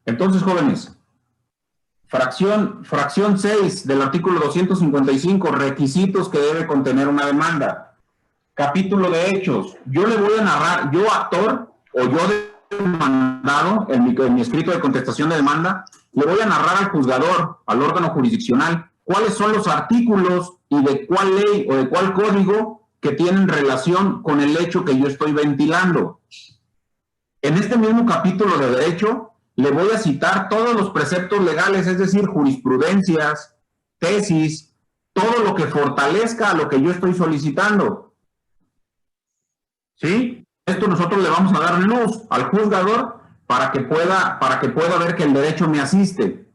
Entonces, jóvenes, fracción 6 del artículo 255, requisitos que debe contener una demanda. Capítulo de hechos. Yo le voy a narrar, yo actor o yo demandado, en mi escrito de contestación de demanda, le voy a narrar al juzgador, al órgano jurisdiccional, cuáles son los artículos y de cuál ley o de cuál código que tienen relación con el hecho que yo estoy ventilando. En este mismo capítulo de derecho, le voy a citar todos los preceptos legales, es decir, jurisprudencias, tesis, todo lo que fortalezca a lo que yo estoy solicitando. ¿Sí? Esto nosotros le vamos a dar luz al juzgador para que pueda ver que el derecho me asiste,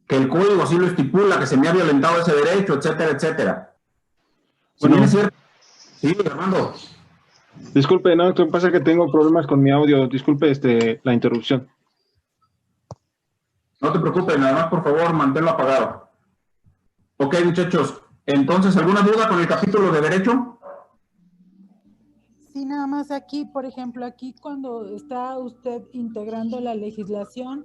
que el código así lo estipula, que se me ha violentado ese derecho, etcétera, etcétera. Bueno, ¿Sí, cierto? Sí, Armando. Disculpe, no, lo que pasa es que tengo problemas con mi audio. Disculpe la interrupción. No te preocupes, nada más por favor manténlo apagado. Ok, muchachos, entonces, ¿alguna duda con el capítulo de Derecho? Sí, nada más aquí, por ejemplo, aquí cuando está usted integrando la legislación,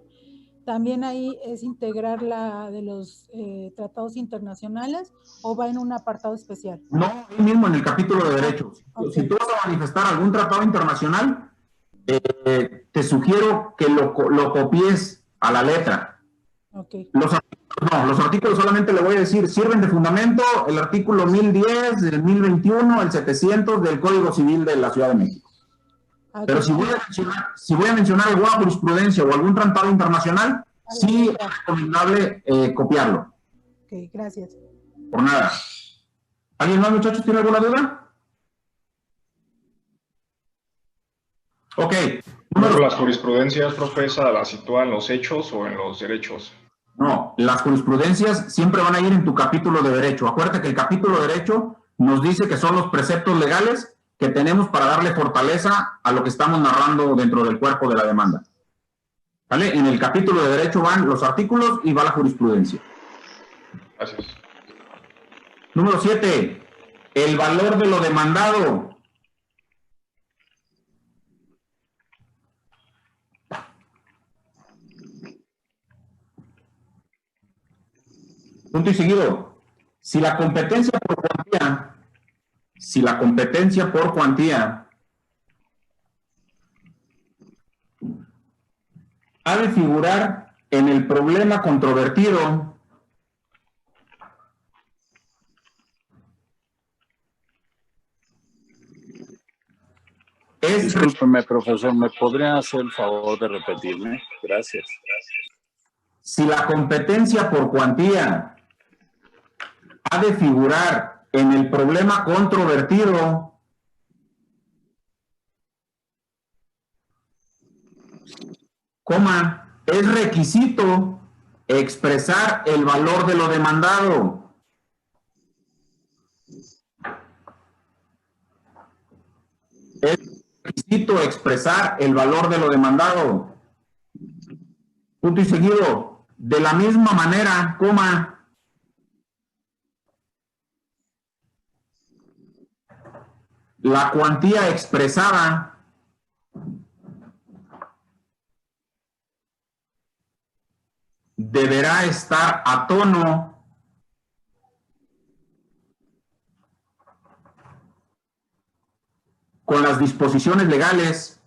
¿también ahí es integrar la de los tratados internacionales o va en un apartado especial? No, ahí mismo en el capítulo de Derecho. Okay. Si tú vas a manifestar algún tratado internacional, te sugiero que lo copies a la letra. Okay. Los artículos solamente le voy a decir, sirven de fundamento el artículo 1010, el 1021, el 700 del Código Civil de la Ciudad de México. Okay. Pero si voy a mencionar alguna jurisprudencia o algún tratado internacional, sí es recomendable copiarlo. Ok, gracias. Por nada. ¿Alguien más, muchachos, tiene alguna duda? Ok. ¿Las jurisprudencias, profesa, las sitúan en los hechos o en los derechos? No, las jurisprudencias siempre van a ir en tu capítulo de Derecho. Acuérdate que el capítulo de Derecho nos dice que son los preceptos legales que tenemos para darle fortaleza a lo que estamos narrando dentro del cuerpo de la demanda. ¿Vale? En el capítulo de Derecho van los artículos y va la jurisprudencia. Gracias. Número 7. El valor de lo demandado. Punto y seguido. Si la competencia por cuantía ha de figurar en el problema controvertido, Discúlpeme, profesor, ¿me podría hacer el favor de repetirme? Gracias. Si la competencia por cuantía ha de figurar en el problema controvertido, es requisito expresar el valor de lo demandado. Es requisito expresar el valor de lo demandado. Punto y seguido. De la misma manera, la cuantía expresada deberá estar a tono con las disposiciones legales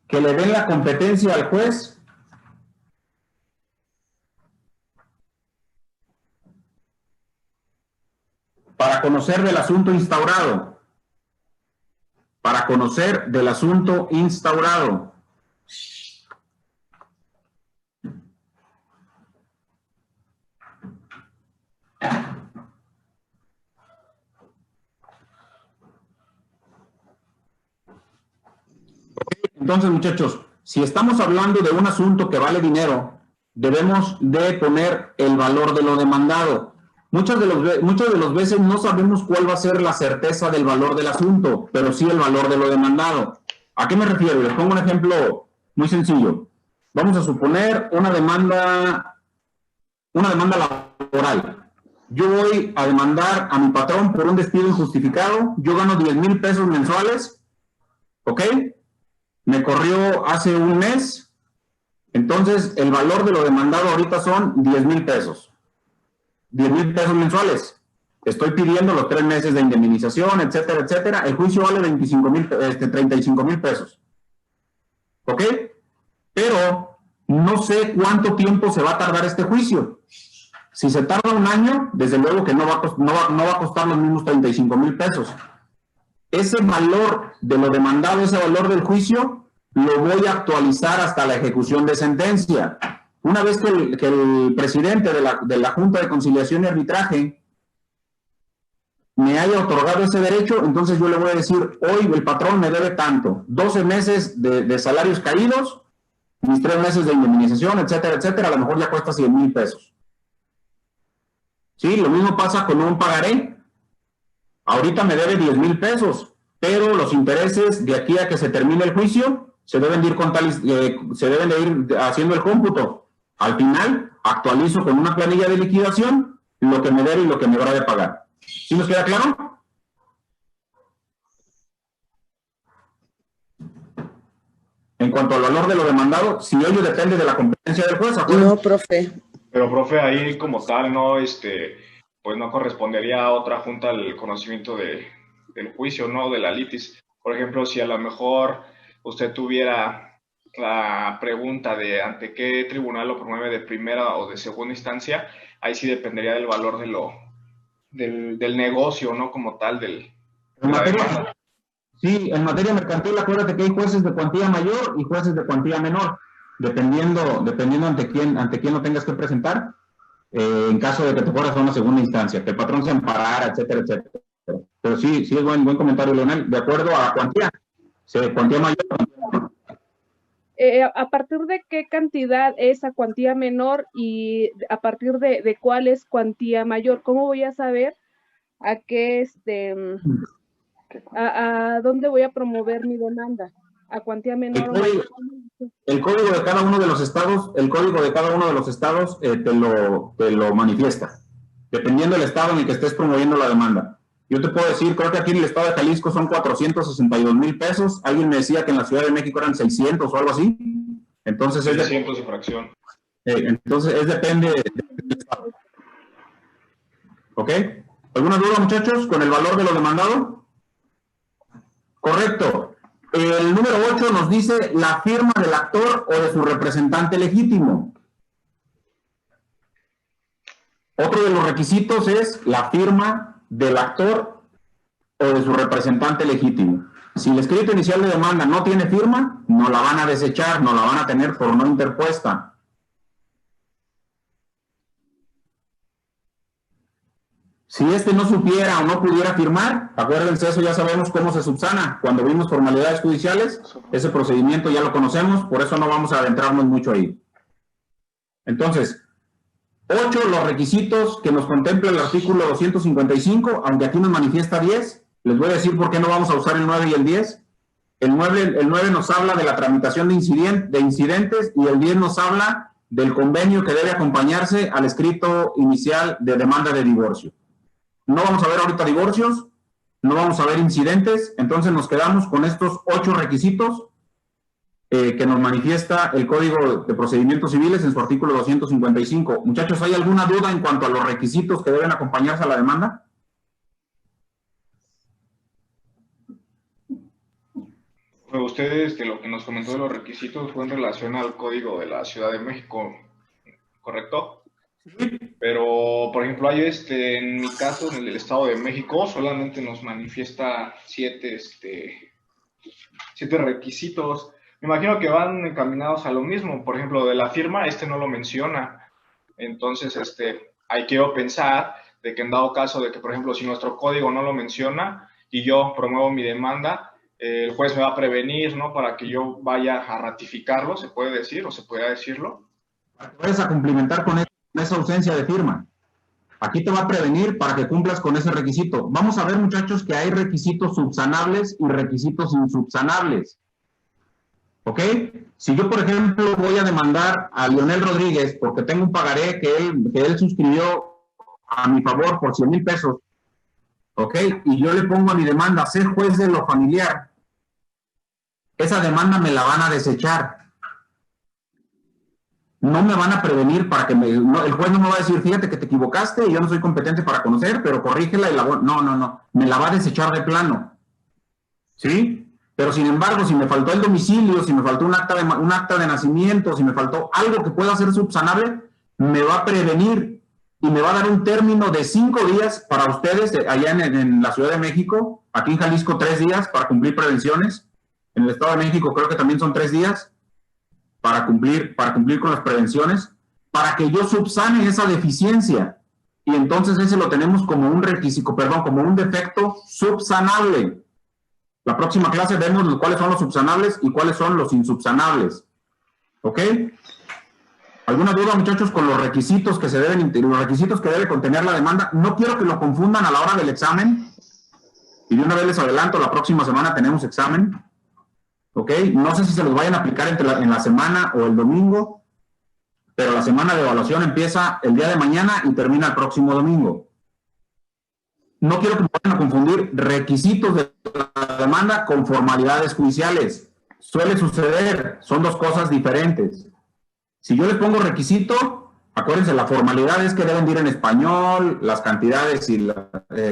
que le den la competencia al juez para conocer del asunto instaurado. Para conocer del asunto instaurado. Entonces, muchachos, si estamos hablando de un asunto que vale dinero, debemos de poner el valor de lo demandado. Muchas de las veces no sabemos cuál va a ser la certeza del valor del asunto, pero sí el valor de lo demandado. ¿A qué me refiero? Les pongo un ejemplo muy sencillo. Vamos a suponer una demanda laboral. Yo voy a demandar a mi patrón por un despido injustificado. Yo gano 10,000 pesos mensuales. ¿Ok? Me corrió hace un mes. Entonces, el valor de lo demandado ahorita son 10,000 pesos. 10,000 pesos mensuales. Estoy pidiendo los 3 meses de indemnización, etcétera, etcétera. El juicio vale 35,000 pesos. ¿Ok? Pero no sé cuánto tiempo se va a tardar este juicio. Si se tarda un año, desde luego que no va a costar los mismos 35,000 pesos. Ese valor de lo demandado, ese valor del juicio, lo voy a actualizar hasta la ejecución de sentencia. Una vez que el presidente de la Junta de Conciliación y Arbitraje me haya otorgado ese derecho, entonces yo le voy a decir, hoy el patrón me debe tanto, 12 meses de salarios caídos, mis 3 meses de indemnización, etcétera, etcétera, a lo mejor ya cuesta 100,000 pesos. Sí, lo mismo pasa con un pagaré. Ahorita me debe 10,000 pesos, pero los intereses de aquí a que se termine el juicio se deben de ir haciendo el cómputo. Al final, actualizo con una planilla de liquidación lo que me debe y lo que me habrá de pagar. ¿Sí nos queda claro? En cuanto al valor de lo demandado, si ello depende de la competencia del juez. No, profe. Pero, profe, ahí como tal, no, pues no correspondería a otra junta el conocimiento del juicio, ¿no? De la litis. Por ejemplo, si a lo mejor usted tuviera la pregunta de ante qué tribunal lo promueve de primera o de segunda instancia, ahí sí dependería del valor del negocio, ¿no? Como tal, Sí, en materia mercantil, acuérdate que hay jueces de cuantía mayor y jueces de cuantía menor, dependiendo ante quién lo tengas que presentar, en caso de que te fueras a una segunda instancia, que el patrón se amparara, etcétera, etcétera. Pero sí es buen comentario, Leonel, de acuerdo a cuantía, cuantía mayor. ¿A partir de qué cantidad es a cuantía menor y a partir de cuál es cuantía mayor? ¿Cómo voy a saber a qué a dónde voy a promover mi demanda? ¿A cuantía menor o mayor? El código de cada uno de los estados, te lo manifiesta, dependiendo del estado en el que estés promoviendo la demanda. Yo te puedo decir, creo que aquí en el estado de Jalisco son 462,000 pesos. Alguien me decía que en la Ciudad de México eran 600 o algo así. Entonces 600 y fracción. Entonces depende del estado. ¿Ok? ¿Alguna duda, muchachos, con el valor de lo demandado? Correcto. El número 8 nos dice la firma del actor o de su representante legítimo. Otro de los requisitos es la firma del actor o de su representante legítimo. Si el escrito inicial de demanda no tiene firma, no la van a desechar, no la van a tener por no interpuesta. Si no supiera o no pudiera firmar, acuérdense, eso ya sabemos cómo se subsana. Cuando vimos formalidades judiciales, ese procedimiento ya lo conocemos, por eso no vamos a adentrarnos mucho ahí. Entonces, 8, los requisitos que nos contempla el artículo 255, aunque aquí nos manifiesta 10, les voy a decir por qué no vamos a usar el 9 y el 10. El 9 nos habla de la tramitación de incidentes y el 10 nos habla del convenio que debe acompañarse al escrito inicial de demanda de divorcio. No vamos a ver ahorita divorcios, no vamos a ver incidentes, entonces nos quedamos con estos 8 requisitos que nos manifiesta el Código de Procedimientos Civiles en su artículo 255. Muchachos, ¿hay alguna duda en cuanto a los requisitos que deben acompañarse a la demanda? Ustedes, lo que nos comentó de los requisitos fue en relación al Código de la Ciudad de México, ¿correcto? Pero, por ejemplo, hay en mi caso, en el Estado de México, solamente nos manifiesta 7 requisitos. Me imagino que van encaminados a lo mismo. Por ejemplo, de la firma, no lo menciona. Entonces, hay que pensar de que en dado caso de que, por ejemplo, si nuestro código no lo menciona y yo promuevo mi demanda, el juez me va a prevenir, ¿no? Para que yo vaya a ratificarlo, ¿se puede decir o se puede decirlo? Puedes a cumplimentar con esa ausencia de firma. Aquí te va a prevenir para que cumplas con ese requisito. Vamos a ver, muchachos, que hay requisitos subsanables y requisitos insubsanables. ¿Ok? Si yo, por ejemplo, voy a demandar a Leonel Rodríguez porque tengo un pagaré que él suscribió a mi favor por 100,000 pesos, ¿ok? Y yo le pongo a mi demanda, ser juez de lo familiar, esa demanda me la van a desechar. No me van a prevenir para que el juez no me va a decir, fíjate que te equivocaste y yo no soy competente para conocer, pero corrígela y no, me la va a desechar de plano. ¿Sí? Pero sin embargo, si me faltó el domicilio, si me faltó un acta de nacimiento, si me faltó algo que pueda ser subsanable, me va a prevenir y me va a dar un término de 5 días para ustedes allá en la Ciudad de México, aquí en Jalisco 3 días para cumplir prevenciones, en el Estado de México creo que también son 3 días para cumplir con las prevenciones, para que yo subsane esa deficiencia. Y entonces ese lo tenemos como un requisito, como un defecto subsanable. La próxima clase vemos cuáles son los subsanables y cuáles son los insubsanables. ¿Ok? ¿Alguna duda, muchachos, con los requisitos que debe contener la demanda? No quiero que lo confundan a la hora del examen. Y de una vez les adelanto, la próxima semana tenemos examen. ¿Ok? No sé si se los vayan a aplicar en la semana o el domingo, pero la semana de evaluación empieza el día de mañana y termina el próximo domingo. No quiero que me vayan a confundir requisitos de la demanda con formalidades judiciales. Suele suceder, son dos cosas diferentes. Si yo les pongo requisito, acuérdense, la formalidad es que deben de ir en español, las cantidades y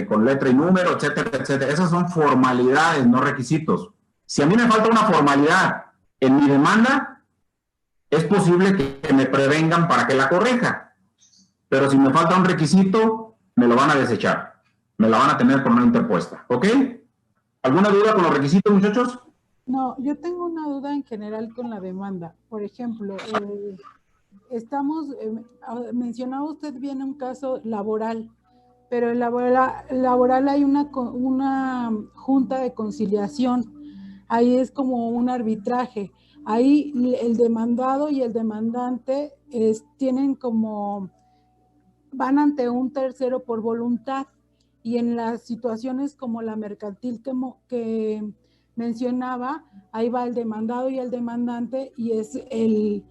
con letra y número, etcétera, etcétera. Esas son formalidades, no requisitos. Si a mí me falta una formalidad en mi demanda, es posible que me prevengan para que la corrija. Pero si me falta un requisito, me lo van a desechar. Me la van a tener por no interpuesta. ¿Ok? ¿Alguna duda con los requisitos, muchachos? No, yo tengo una duda en general con la demanda. Por ejemplo, mencionaba usted bien un caso laboral, pero en laboral hay una junta de conciliación. Ahí es como un arbitraje. Ahí el demandado y el demandante van ante un tercero por voluntad. Y en las situaciones como la mercantil que mencionaba, ahí va el demandado y el demandante y es el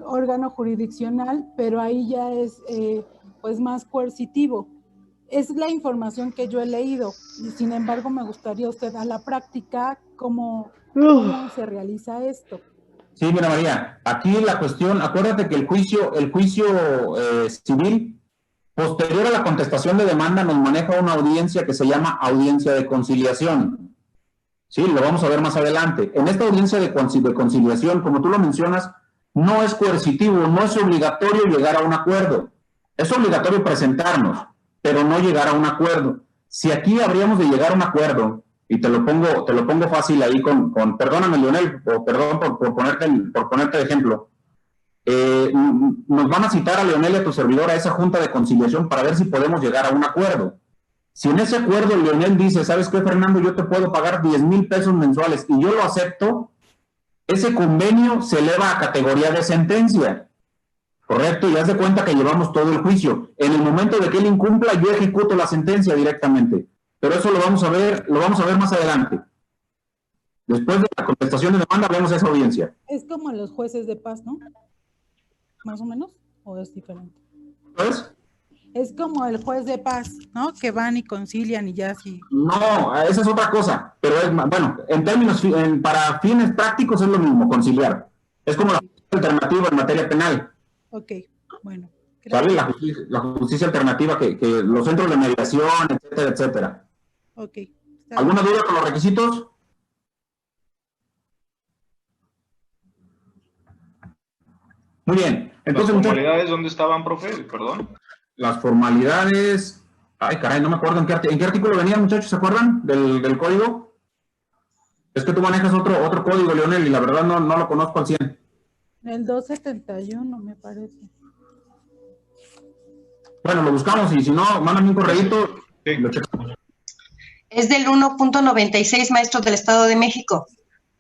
órgano jurisdiccional, pero ahí ya es pues más coercitivo. Es la información que yo he leído y sin embargo me gustaría usted a la práctica cómo se realiza esto. Sí, mira María, aquí la cuestión, acuérdate que el juicio civil posterior a la contestación de demanda nos maneja una audiencia que se llama audiencia de conciliación. Sí, lo vamos a ver más adelante. En esta audiencia de conciliación, como tú lo mencionas, no es coercitivo, no es obligatorio llegar a un acuerdo. Es obligatorio presentarnos, pero no llegar a un acuerdo. Si aquí habríamos de llegar a un acuerdo, y te lo pongo fácil ahí perdóname, Leonel, o perdón por ponerte de ejemplo, nos van a citar a Leonel y a tu servidor a esa junta de conciliación para ver si podemos llegar a un acuerdo. Si en ese acuerdo Leonel dice, ¿sabes qué, Fernando? Yo te puedo pagar 10,000 pesos mensuales y yo lo acepto, ese convenio se eleva a categoría de sentencia. Correcto, y haz de cuenta que llevamos todo el juicio. En el momento de que él incumpla, yo ejecuto la sentencia directamente. Pero eso lo vamos a ver más adelante. Después de la contestación de demanda, vemos esa audiencia. Es como los jueces de paz, ¿no? Más o menos, ¿o es diferente? ¿Pues? Es como el juez de paz, ¿no? Que van y concilian y ya así. No, esa es otra cosa. Pero bueno, en términos, para fines prácticos es lo mismo, conciliar. Es como la alternativa en materia penal. Ok, bueno. ¿Sabes? La justicia alternativa que los centros de mediación, etcétera, etcétera. Ok. ¿Alguna duda con los requisitos? Muy bien. Entonces, ¿las formalidades dónde estaban, profe? Perdón. Las formalidades... Ay, caray, no me acuerdo en qué artículo venían, muchachos, ¿se acuerdan del código? Es que tú manejas otro código, Leonel, y la verdad no lo conozco al 100. El 271, me parece. Bueno, lo buscamos y si no, mándame un correíto y lo checamos. Es del 1.96, maestro del Estado de México.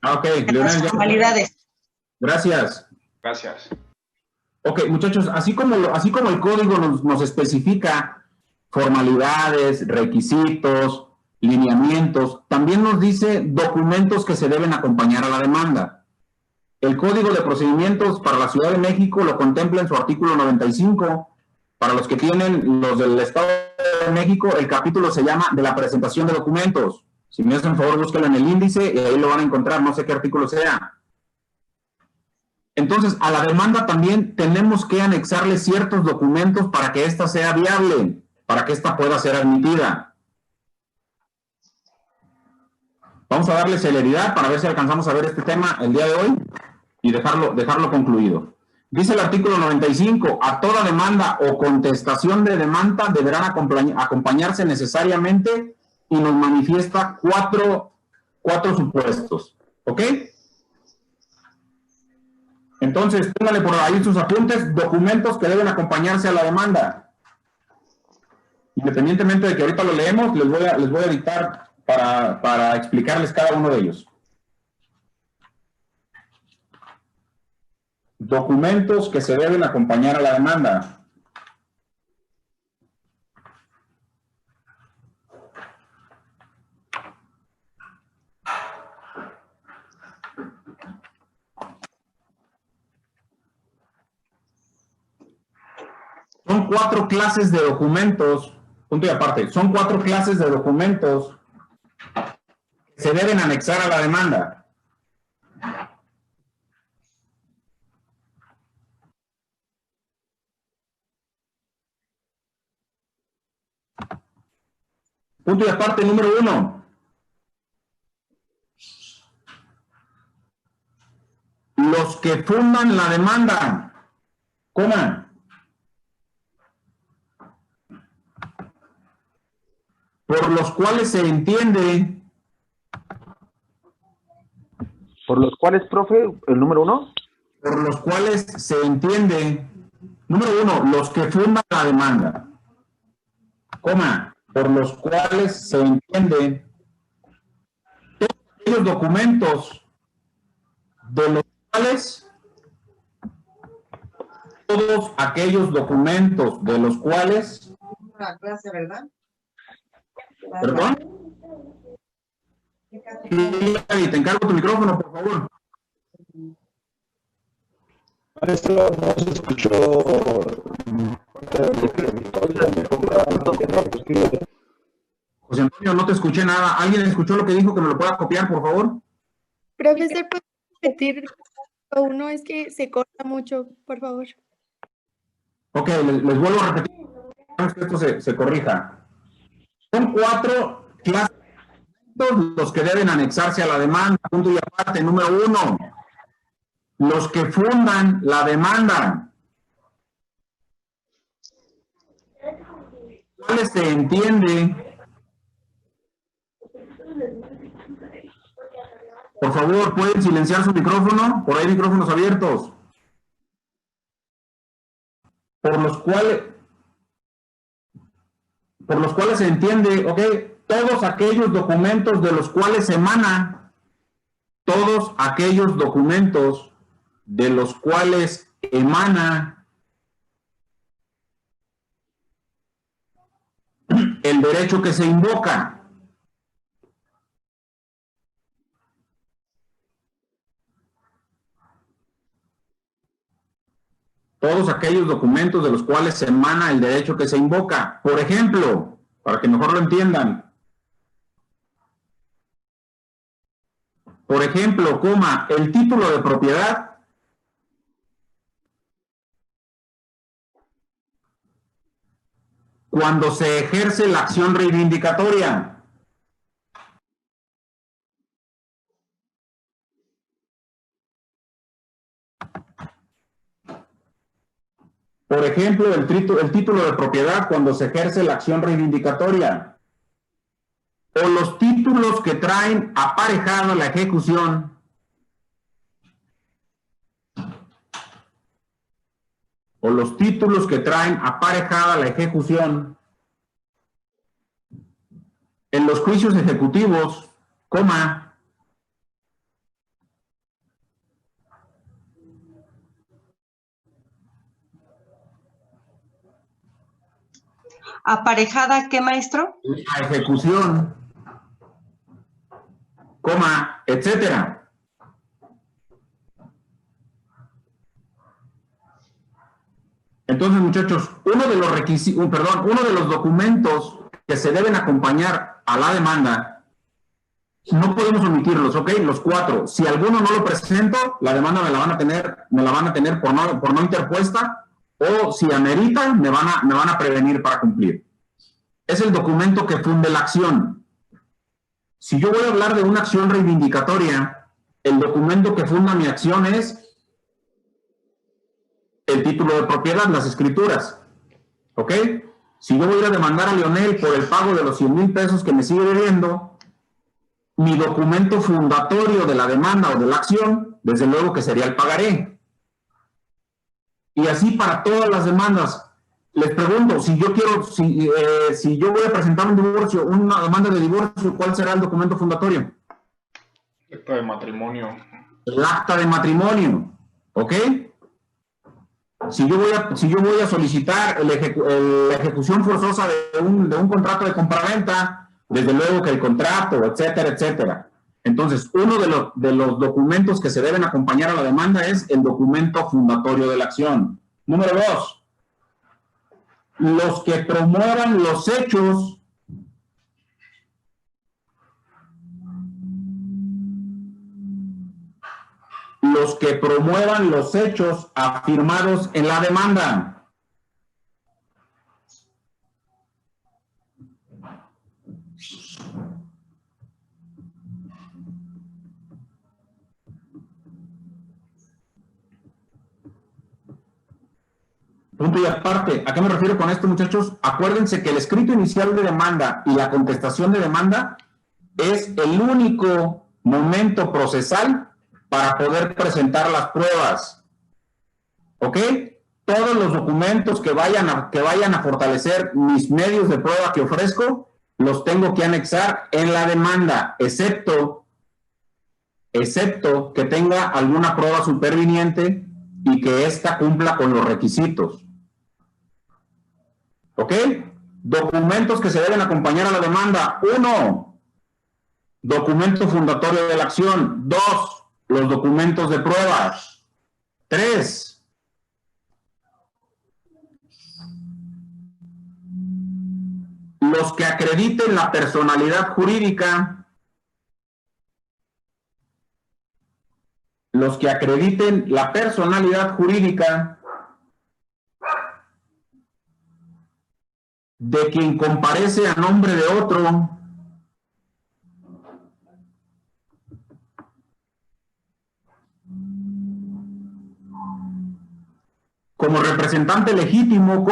Ah, ok. Leonel, las formalidades. Gracias. Gracias. Ok, muchachos, así como el código nos especifica formalidades, requisitos, lineamientos, también nos dice documentos que se deben acompañar a la demanda. El Código de Procedimientos para la Ciudad de México lo contempla en su artículo 95. Para los que tienen los del Estado de México, el capítulo se llama de la presentación de documentos. Si me hacen favor, búsquenlo en el índice y ahí lo van a encontrar, no sé qué artículo sea. Entonces, a la demanda también tenemos que anexarle ciertos documentos para que ésta sea viable, para que ésta pueda ser admitida. Vamos a darle celeridad para ver si alcanzamos a ver este tema el día de hoy y dejarlo concluido. Dice el artículo 95, a toda demanda o contestación de demanda deberán acompañarse necesariamente y nos manifiesta cuatro supuestos. ¿Ok? Entonces, póngale por ahí sus apuntes, documentos que deben acompañarse a la demanda. Independientemente de que ahorita lo leemos, les voy a dictar para explicarles cada uno de ellos. Documentos que se deben acompañar a la demanda. son 4 clases de documentos, punto y aparte, son 4 clases de documentos que se deben anexar a la demanda. Punto y aparte número 1. Los que fundan la demanda, coma, por los cuales se entiende. ¿Por los cuales, profe, el número 1? Por los cuales se entiende. Número 1, los que fundan la demanda, coma, por los cuales se entiende todos aquellos documentos de los cuales La clase, ¿verdad? ¿Perdón? Y te encargo tu micrófono, por favor. Maestro, no se escuchó. José Antonio, no te escuché nada. ¿Alguien escuchó lo que dijo que me lo pueda copiar, por favor? Profesor, ¿puede repetir uno? Es que se corta mucho, por favor. Ok, les vuelvo a repetir. Esperamos que esto se corrija. Son 4 clases los que deben anexarse a la demanda. Punto y aparte. Número 1. Los que fundan la demanda. ¿Cuáles se entiende? Por favor, ¿pueden silenciar su micrófono? Por ahí micrófonos abiertos. Por los cuales se entiende, ok, todos aquellos documentos de los cuales emana, todos aquellos documentos de los cuales emana el derecho que se invoca. Todos aquellos documentos de los cuales se emana el derecho que se invoca. Por ejemplo, para que mejor lo entiendan. Por ejemplo, coma, el título de propiedad cuando se ejerce la acción reivindicatoria. Por ejemplo, el título de propiedad cuando se ejerce la acción reivindicatoria. O los títulos que traen aparejado la ejecución. O los títulos que traen aparejada la ejecución. En los juicios ejecutivos, coma, ¿aparejada qué, maestro? la ejecución, coma, etcétera. Entonces, muchachos, uno de los documentos que se deben acompañar a la demanda, no podemos omitirlos, ¿ok? Los 4. Si alguno no lo presento, la demanda me la van a tener por no interpuesta, o si amerita, me van a prevenir para cumplir. Es el documento que funde la acción. Si yo voy a hablar de una acción reivindicatoria, el documento que funda mi acción es el título de propiedad, las escrituras. ¿Ok? Si yo voy a ir a demandar a Leonel por el pago de los 100,000 pesos que me sigue debiendo, mi documento fundatorio de la demanda o de la acción, desde luego que sería el pagaré. Y así para todas las demandas. Les pregunto, si yo voy a presentar un divorcio, una demanda de divorcio, ¿cuál será el documento fundatorio? El acta de matrimonio. El acta de matrimonio, ¿ok? Si yo voy a solicitar la ejecución forzosa de un contrato de compraventa, desde luego que el contrato, etcétera, etcétera. Entonces, uno de los documentos que se deben acompañar a la demanda es el documento fundatorio de la acción. Número 2. los que promuevan los hechos afirmados en la demanda. Punto y aparte, ¿a qué me refiero con esto, muchachos? Acuérdense que el escrito inicial de demanda y la contestación de demanda es el único momento procesal para poder presentar las pruebas. ¿Ok? Todos los documentos que vayan a fortalecer mis medios de prueba que ofrezco, los tengo que anexar en la demanda, excepto que tenga alguna prueba superviniente y que ésta cumpla con los requisitos. ¿Ok? Documentos que se deben acompañar a la demanda. 1, documento fundatorio de la acción. 2, los documentos de pruebas. 3, los que acrediten la personalidad jurídica. Los que acrediten la personalidad jurídica de quien comparece a nombre de otro como representante legítimo,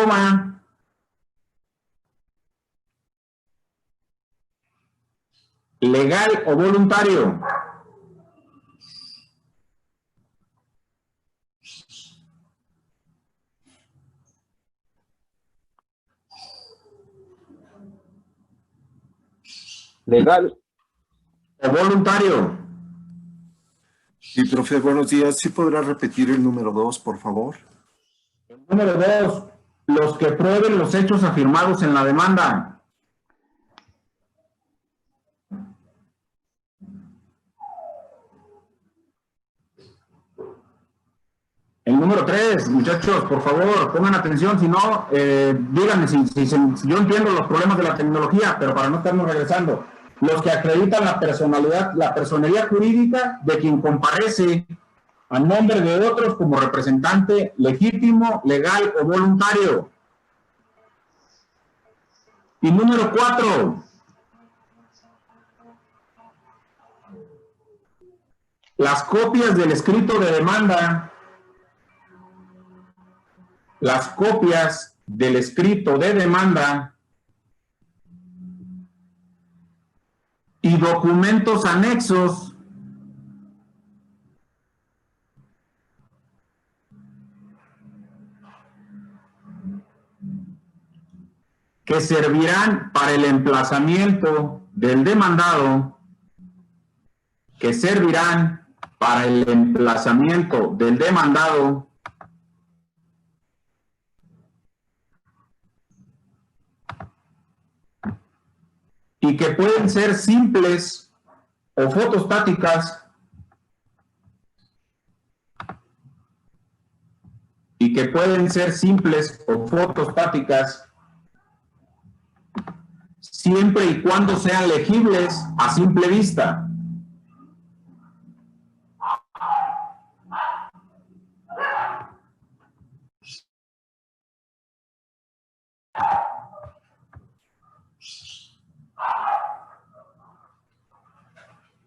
legal o voluntario. Legal o voluntario. Sí, profe, buenos días. ¿Sí podrá repetir el número 2, por favor? El número 2, los que prueben los hechos afirmados en la demanda. El número 3, muchachos, por favor, pongan atención, si no, díganme si yo entiendo los problemas de la tecnología, pero para no estarnos regresando. Los que acreditan la personalidad jurídica de quien comparece a nombre de otros como representante legítimo, legal o voluntario. Y número 4, las copias del escrito de demanda. Las copias del escrito de demanda y documentos anexos que servirán para el emplazamiento del demandado, y que pueden ser simples o fotostáticas, siempre y cuando sean legibles a simple vista.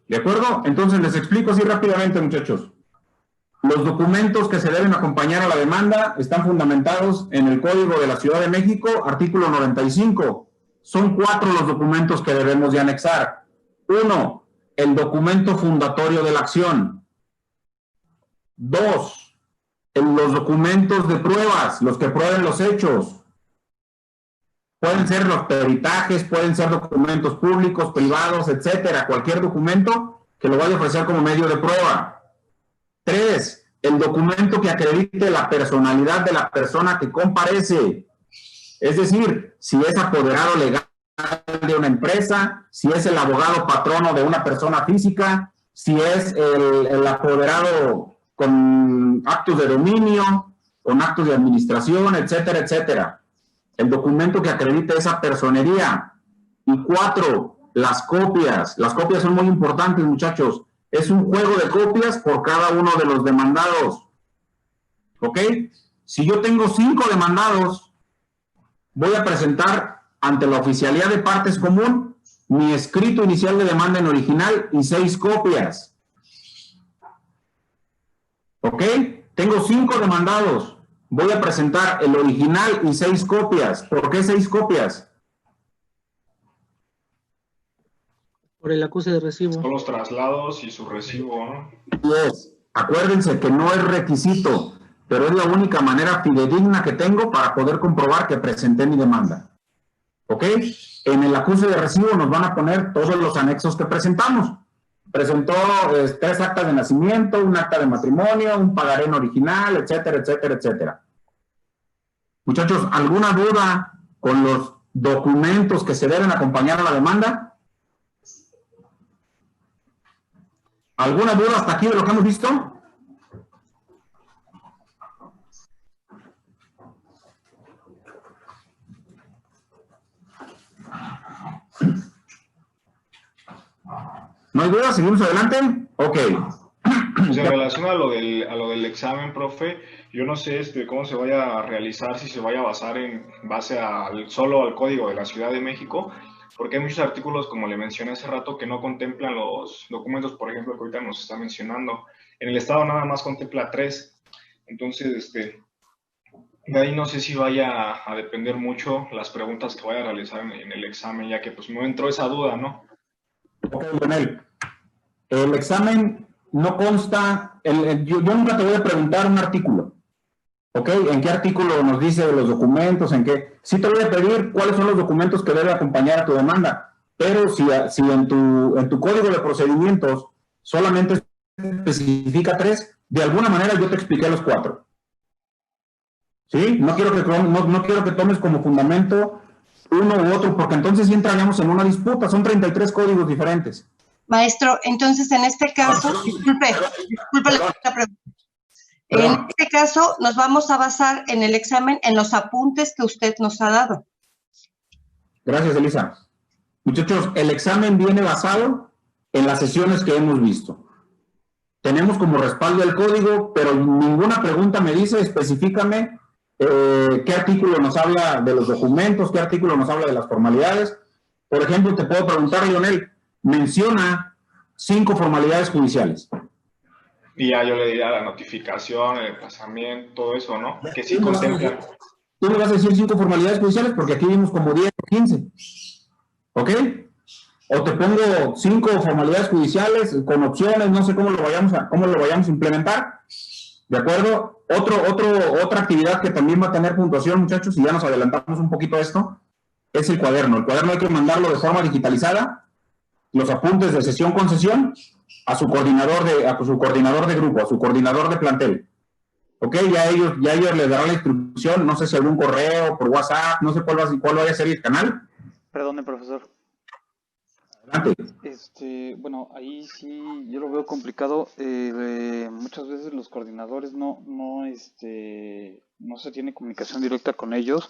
¿De acuerdo? Entonces les explico así rápidamente, muchachos. Los documentos que se deben acompañar a la demanda están fundamentados en el Código de la Ciudad de México, artículo 95. Son 4 los documentos que debemos de anexar. 1, el documento fundatorio de la acción. 2, los documentos de pruebas, los que prueben los hechos. Pueden ser los peritajes, pueden ser documentos públicos, privados, etcétera. Cualquier documento que lo vaya a ofrecer como medio de prueba. 3, el documento que acredite la personalidad de la persona que comparece. Es decir, si es apoderado legal de una empresa, si es el abogado patrono de una persona física, si es el apoderado con actos de dominio, con actos de administración, etcétera, etcétera. el documento que acredite esa personería. Y 4, las copias. Las copias son muy importantes, muchachos. Es un juego de copias por cada uno de los demandados. ¿Ok? Si yo tengo 5 demandados, voy a presentar ante la oficialía de partes común mi escrito inicial de demanda en original y 6 copias. ¿Ok? Tengo 5 demandados. Voy a presentar el original y 6 copias. ¿Por qué 6 copias? Por el acuse de recibo. Son los traslados y su recibo, ¿no? Yes. Acuérdense que no es requisito, pero es la única manera fidedigna que tengo para poder comprobar que presenté mi demanda. ¿Ok? En el acuse de recibo nos van a poner todos los anexos que presentamos. Presentó 3 actas de nacimiento, un acta de matrimonio, un pagaré en original, etcétera, etcétera, etcétera. Muchachos, ¿alguna duda con los documentos que se deben acompañar a la demanda? ¿Alguna duda hasta aquí de lo que hemos visto? ¿No hay duda? ¿Seguimos adelante? Ok. Pues en relación a lo del examen, profe, yo no sé cómo se vaya a realizar, si se vaya a basar en base solo al Código de la Ciudad de México, porque hay muchos artículos, como le mencioné hace rato, que no contemplan los documentos, por ejemplo, que ahorita nos está mencionando. En el Estado nada más contempla 3. Entonces, de ahí no sé si vaya a depender mucho las preguntas que vaya a realizar en el examen, ya que pues me entró esa duda, ¿no? Ok, Leonel. El examen no consta, yo nunca te voy a preguntar un artículo, ¿ok? ¿En qué artículo nos dice de los documentos? ¿En qué? Sí te voy a pedir cuáles son los documentos que debe acompañar a tu demanda, pero si en tu código de procedimientos solamente especifica 3, de alguna manera yo te expliqué los 4. ¿Sí? No quiero que tomes como fundamento uno u otro, porque entonces sí entraríamos en una disputa, son 33 códigos diferentes. Maestro, entonces en este caso, disculpe la pregunta. En este caso nos vamos a basar en el examen, en los apuntes que usted nos ha dado. Gracias, Elisa. Muchachos, el examen viene basado en las sesiones que hemos visto. Tenemos como respaldo el código, pero ninguna pregunta me dice específicame qué artículo nos habla de los documentos, qué artículo nos habla de las formalidades. Por ejemplo, te puedo preguntar, Leonel, menciona 5 formalidades judiciales. Y ya yo le diría la notificación, el emplazamiento, todo eso, ¿no? Que sí contemplan. Tú me vas a decir 5 formalidades judiciales porque aquí vimos como 10 o 15. ¿Ok? O te pongo 5 formalidades judiciales con opciones, no sé cómo lo vayamos a implementar. ¿De acuerdo? Otra actividad que también va a tener puntuación, muchachos, y ya nos adelantamos un poquito a esto, es el cuaderno. El cuaderno hay que mandarlo de forma digitalizada, los apuntes de sesión con sesión, a su coordinador de grupo, a su coordinador de plantel. ¿Ok? Ya ellos les darán la instrucción, no sé si algún correo, por WhatsApp, no sé cuál vaya a ser el canal. Perdone, profesor. Adelante. Bueno, ahí sí yo lo veo complicado. Muchas veces los coordinadores no se tiene comunicación directa con ellos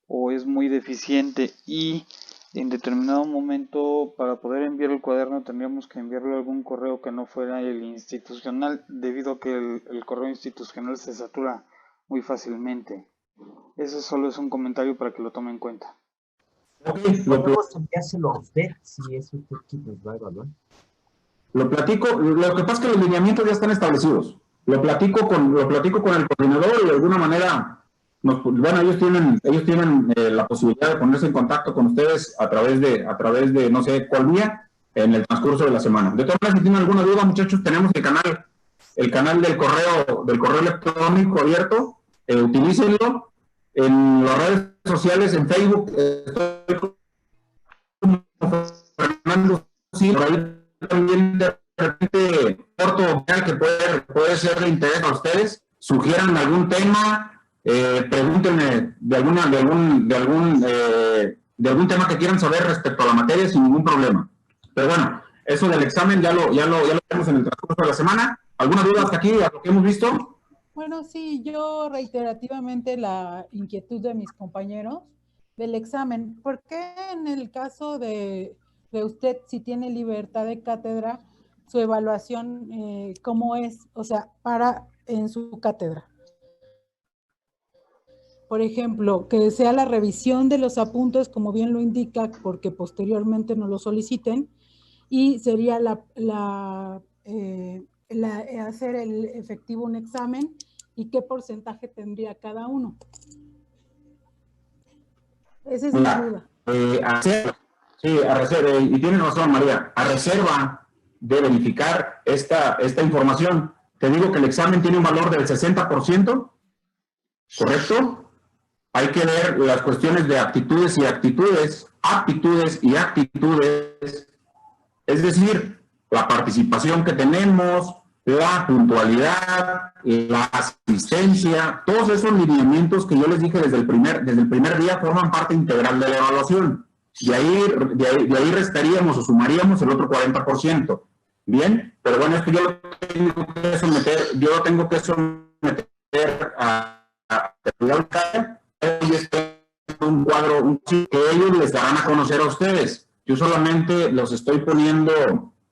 o es muy deficiente y en determinado momento para poder enviar el cuaderno tendríamos que enviarle algún correo que no fuera el institucional debido a que el correo institucional se satura muy fácilmente. Eso solo es un comentario para que lo tome en cuenta. Podemos enviárselo a usted si es usted quien nos va a evaluar. Lo platico, lo que pasa es que los lineamientos ya están establecidos. Lo platico con el coordinador y de alguna manera, ellos tienen la posibilidad de ponerse en contacto con ustedes a través de no sé cuál vía en el transcurso de la semana. De todas maneras, si tienen alguna duda, muchachos, tenemos el canal del correo electrónico abierto, utilícenlo. En las redes sociales, en Facebook, estoy como Fernando Silva, por ahí también de repente corto que puede ser de interés a ustedes, sugieran algún tema, pregúntenme de algún tema que quieran saber respecto a la materia sin ningún problema. Pero bueno, eso del examen ya lo tenemos en el transcurso de la semana. ¿Alguna duda hasta aquí a lo que hemos visto? Bueno, sí, yo reiterativamente la inquietud de mis compañeros del examen. ¿Por qué en el caso de usted, si tiene libertad de cátedra, su evaluación, cómo es? O sea, para en su cátedra. Por ejemplo, que sea la revisión de los apuntes, como bien lo indica, porque posteriormente no lo soliciten, y sería hacer el efectivo un examen y qué porcentaje tendría cada uno. Esa es mi duda. Y tienes razón, María, a reserva de verificar esta información. Te digo que el examen tiene un valor del 60%, ¿correcto? Hay que ver las cuestiones de aptitudes y actitudes, aptitudes y actitudes, es decir, la participación que tenemos, la puntualidad, la asistencia, todos esos lineamientos que yo les dije desde el primer día forman parte integral de la evaluación. De ahí restaríamos o sumaríamos el otro 40%. Bien, pero bueno, esto yo lo tengo que someter a un cuadro que ellos les darán a conocer a ustedes. Yo solamente los estoy poniendo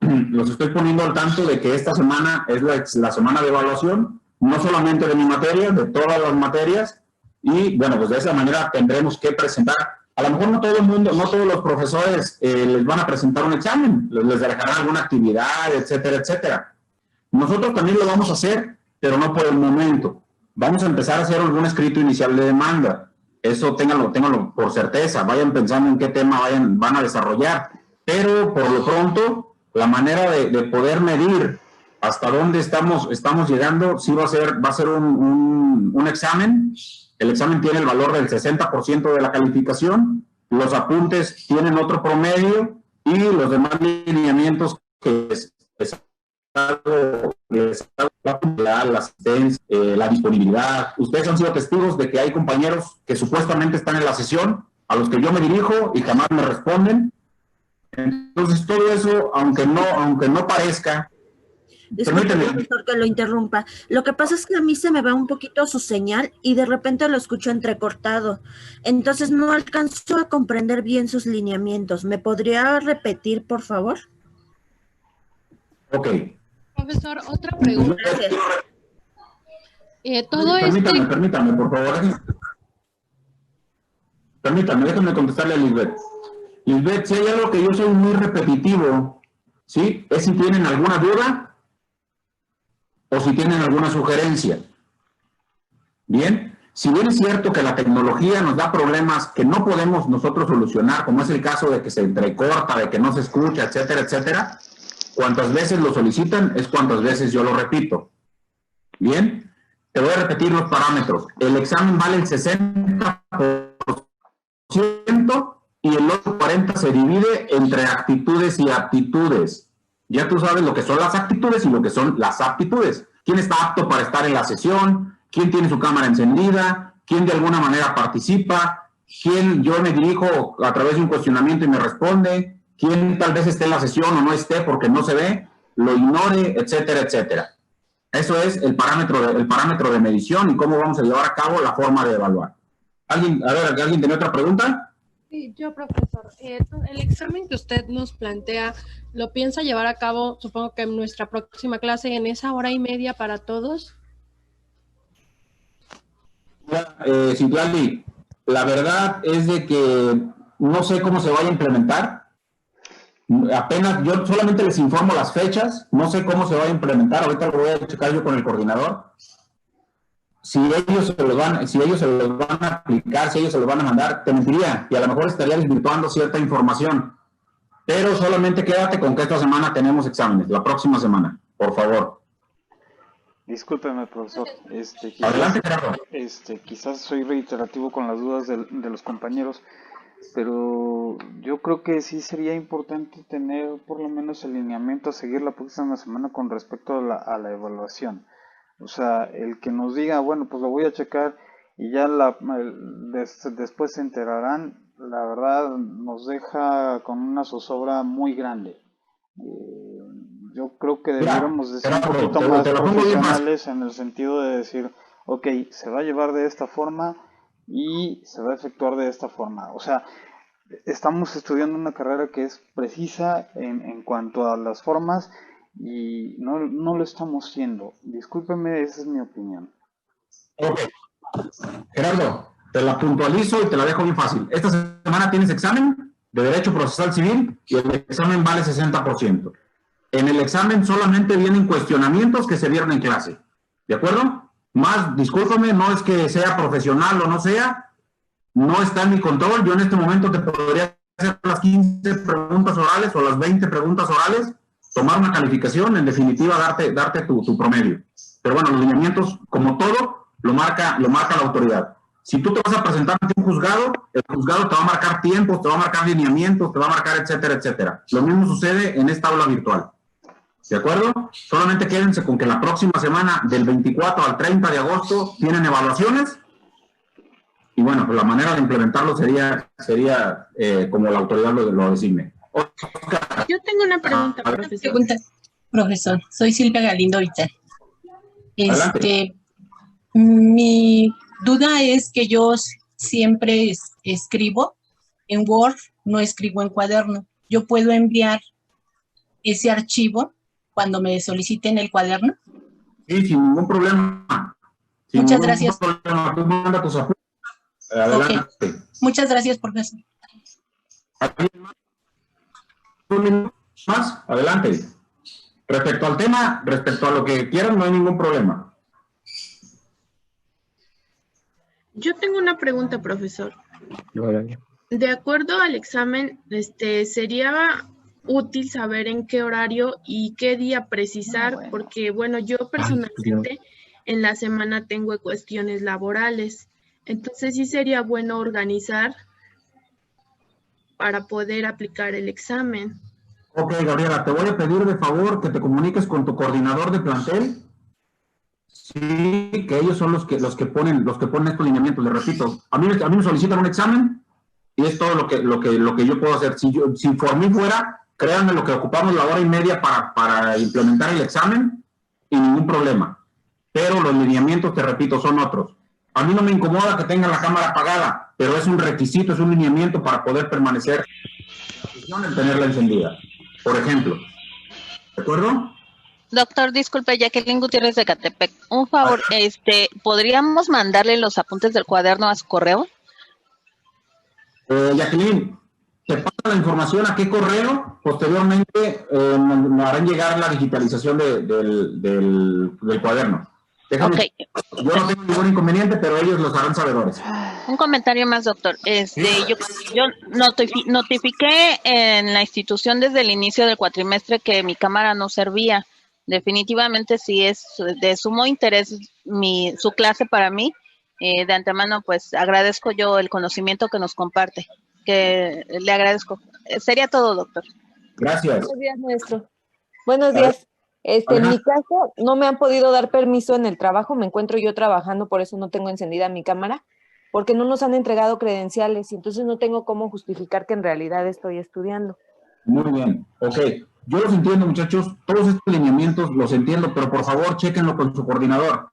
al tanto de que esta semana es la semana de evaluación, no solamente de mi materia, de todas las materias, y bueno, pues de esa manera tendremos que presentar. A lo mejor no todo el mundo, no todos los profesores les van a presentar un examen, les dejarán alguna actividad, etcétera, etcétera. Nosotros también lo vamos a hacer, pero no por el momento. Vamos a empezar a hacer algún escrito inicial de demanda. Eso ténganlo por certeza. Vayan pensando en qué tema van a desarrollar. Pero por lo pronto, la manera de poder medir hasta dónde estamos llegando, sí va a ser un examen. El examen tiene el valor del 60% de la calificación. Los apuntes tienen otro promedio y los demás lineamientos que la asistencia, la disponibilidad. Ustedes han sido testigos de que hay compañeros que supuestamente están en la sesión, a los que yo me dirijo y jamás me responden. Entonces, todo eso, aunque no parezca... Disculpe, profesor, que lo interrumpa. Lo que pasa es que a mí se me va un poquito su señal y de repente lo escucho entrecortado. Entonces, no alcanzo a comprender bien sus lineamientos. ¿Me podría repetir, por favor? Ok. Profesor, otra pregunta. Permítame, por favor. Permítame, déjenme contestarle a Lisbeth. Lisbeth, si hay algo que yo soy muy repetitivo, ¿sí? Es si tienen alguna duda o si tienen alguna sugerencia. Bien, si bien es cierto que la tecnología nos da problemas que no podemos nosotros solucionar, como es el caso de que se entrecorta, de que no se escucha, etcétera, etcétera, cuantas veces lo solicitan es cuantas veces yo lo repito. Bien, te voy a repetir los parámetros. El examen vale el 60% y el otro 40% se divide entre actitudes y aptitudes. Ya tú sabes lo que son las actitudes y lo que son las aptitudes. ¿Quién está apto para estar en la sesión? ¿Quién tiene su cámara encendida? ¿Quién de alguna manera participa? ¿Quién yo me dirijo a través de un cuestionamiento y me responde? ¿Quién tal vez esté en la sesión o no esté porque no se ve? Lo ignore, etcétera, etcétera. Eso es el parámetro de medición y cómo vamos a llevar a cabo la forma de evaluar. ¿Alguien tiene otra pregunta? Sí, yo, profesor. El examen que usted nos plantea, ¿lo piensa llevar a cabo, supongo que en nuestra próxima clase, en esa hora y media para todos? Citlali, la verdad es de que no sé cómo se vaya a implementar. Apenas, yo solamente les informo las fechas, no sé cómo se va a implementar, ahorita lo voy a checar yo con el coordinador. Si ellos se los van a aplicar, si ellos se los van a mandar, te mentiría y a lo mejor estaría desvirtuando cierta información. Pero solamente quédate con que esta semana tenemos exámenes, la próxima semana, por favor. Discúlpeme, profesor. Adelante, Gerardo. Quizás soy reiterativo con las dudas de los compañeros, pero yo creo que sí sería importante tener por lo menos el lineamiento a seguir la próxima semana con respecto a la evaluación. O sea, el que nos diga, bueno, pues lo voy a checar y ya después se enterarán, la verdad nos deja con una zozobra muy grande. Yo creo que Mira, debiéramos de ser un Gerardo, poquito más te lo pongo bien fácil. profesionales en el sentido de decir, ok, se va a llevar de esta forma y se va a efectuar de esta forma. O sea, estamos estudiando una carrera que es precisa en cuanto a las formas y no lo estamos haciendo. Discúlpeme, esa es mi opinión. Ok. Gerardo, te la puntualizo y te la dejo bien fácil. Esta semana tienes examen de Derecho Procesal Civil y el examen vale 60%. En el examen solamente vienen cuestionamientos que se vieron en clase. ¿De acuerdo? Más, discúlpame, no es que sea profesional o no sea, no está en mi control. Yo en este momento te podría hacer las 15 preguntas orales o las 20 preguntas orales, tomar una calificación, en definitiva darte tu promedio. Pero bueno, los lineamientos, como todo, lo marca la autoridad. Si tú te vas a presentar ante un juzgado, el juzgado te va a marcar tiempos, te va a marcar lineamientos, te va a marcar etcétera, etcétera. Lo mismo sucede en esta aula virtual. ¿De acuerdo? Solamente quédense con que la próxima semana, del 24 al 30 de agosto, tienen evaluaciones. Y bueno, pues la manera de implementarlo sería como la autoridad lo designe. Yo tengo una pregunta, profesor. Soy Silvia Galindo Vital. Mi duda es que yo siempre escribo en Word, no escribo en cuaderno. ¿Yo puedo enviar ese archivo cuando me soliciten el cuaderno? Sí, sin ningún problema. Muchas gracias. Problema. Tú manda tus apuntes. Adelante. Okay. Muchas gracias, profesor. ¿Un minuto más? Adelante. Respecto al tema, respecto a lo que quieran, no hay ningún problema. Yo tengo una pregunta, profesor. De acuerdo al examen, sería útil saber en qué horario y qué día precisar, porque bueno, yo personalmente en la semana tengo cuestiones laborales, entonces sí sería bueno organizar para poder aplicar el examen. Ok, Gabriela, te voy a pedir de favor que te comuniques con tu coordinador de plantel. Sí, que ellos son los que ponen estos lineamientos. Les repito, a mí me solicitan un examen y es todo lo que yo puedo hacer. Si por mí fuera, créanme lo que ocupamos la hora y media para implementar el examen y ningún problema. Pero los lineamientos, te repito, son otros. A mí no me incomoda que tengan la cámara apagada, pero es un requisito, es un lineamiento para poder permanecer en tenerla encendida. Por ejemplo. ¿De acuerdo? Doctor, disculpe, Jacqueline Gutiérrez de Catepec. Un favor, ¿podríamos mandarle los apuntes del cuaderno a su correo? Jacqueline, te pasa la información a qué correo. Posteriormente me harán llegar la digitalización del cuaderno. Déjame, okay. Yo no tengo ningún inconveniente, pero ellos los harán sabedores. Un comentario más, doctor. Yo notifiqué en la institución desde el inicio del cuatrimestre que mi cámara no servía. Definitivamente sí es de sumo interés su clase para mí. De antemano, pues agradezco yo el conocimiento que nos comparte, que le agradezco. Sería todo, doctor. Gracias. Buenos días, maestro. Buenos días. En mi caso, no me han podido dar permiso en el trabajo, me encuentro yo trabajando, por eso no tengo encendida mi cámara, porque no nos han entregado credenciales y entonces no tengo cómo justificar que en realidad estoy estudiando. Muy bien, ok. Yo los entiendo, muchachos, todos estos lineamientos los entiendo, pero por favor, chéquenlo con su coordinador.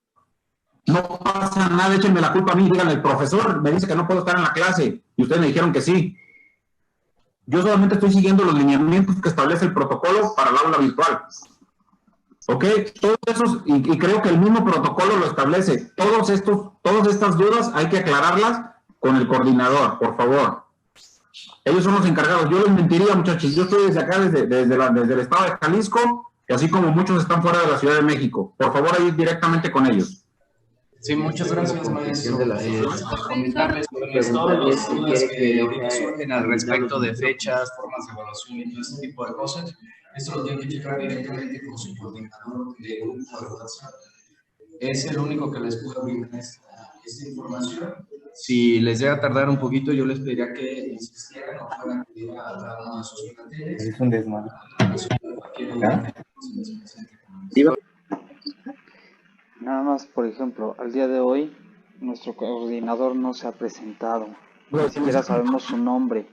No pasa nada, échenme la culpa a mí, díganle, el profesor me dice que no puedo estar en la clase y ustedes me dijeron que sí. Yo solamente estoy siguiendo los lineamientos que establece el protocolo para el aula virtual. ¿Ok? Todos esos, y creo que el mismo protocolo lo establece. Todas estas dudas hay que aclararlas con el coordinador, por favor. Ellos son los encargados. Yo les mentiría, muchachos. Yo estoy desde acá, desde el estado de Jalisco, y así como muchos están fuera de la Ciudad de México. Por favor, ahí directamente con ellos. Sí, muchas gracias, maestro. Comentarles todas las dudas que ahorita surgen al respecto de fechas, formas de evaluación y todo este tipo de cosas. Esto lo tienen que checar directamente con su coordinador de grupo de WhatsApp. Es el único que les puede brindar esta información. Si les llega a tardar un poquito, yo les pediría que insistieran o puedan pedir a cada uno de sus planteles. Es un desmadre. Nada más, por ejemplo, al día de hoy, nuestro coordinador no se ha presentado. Ni siquiera sabemos su nombre.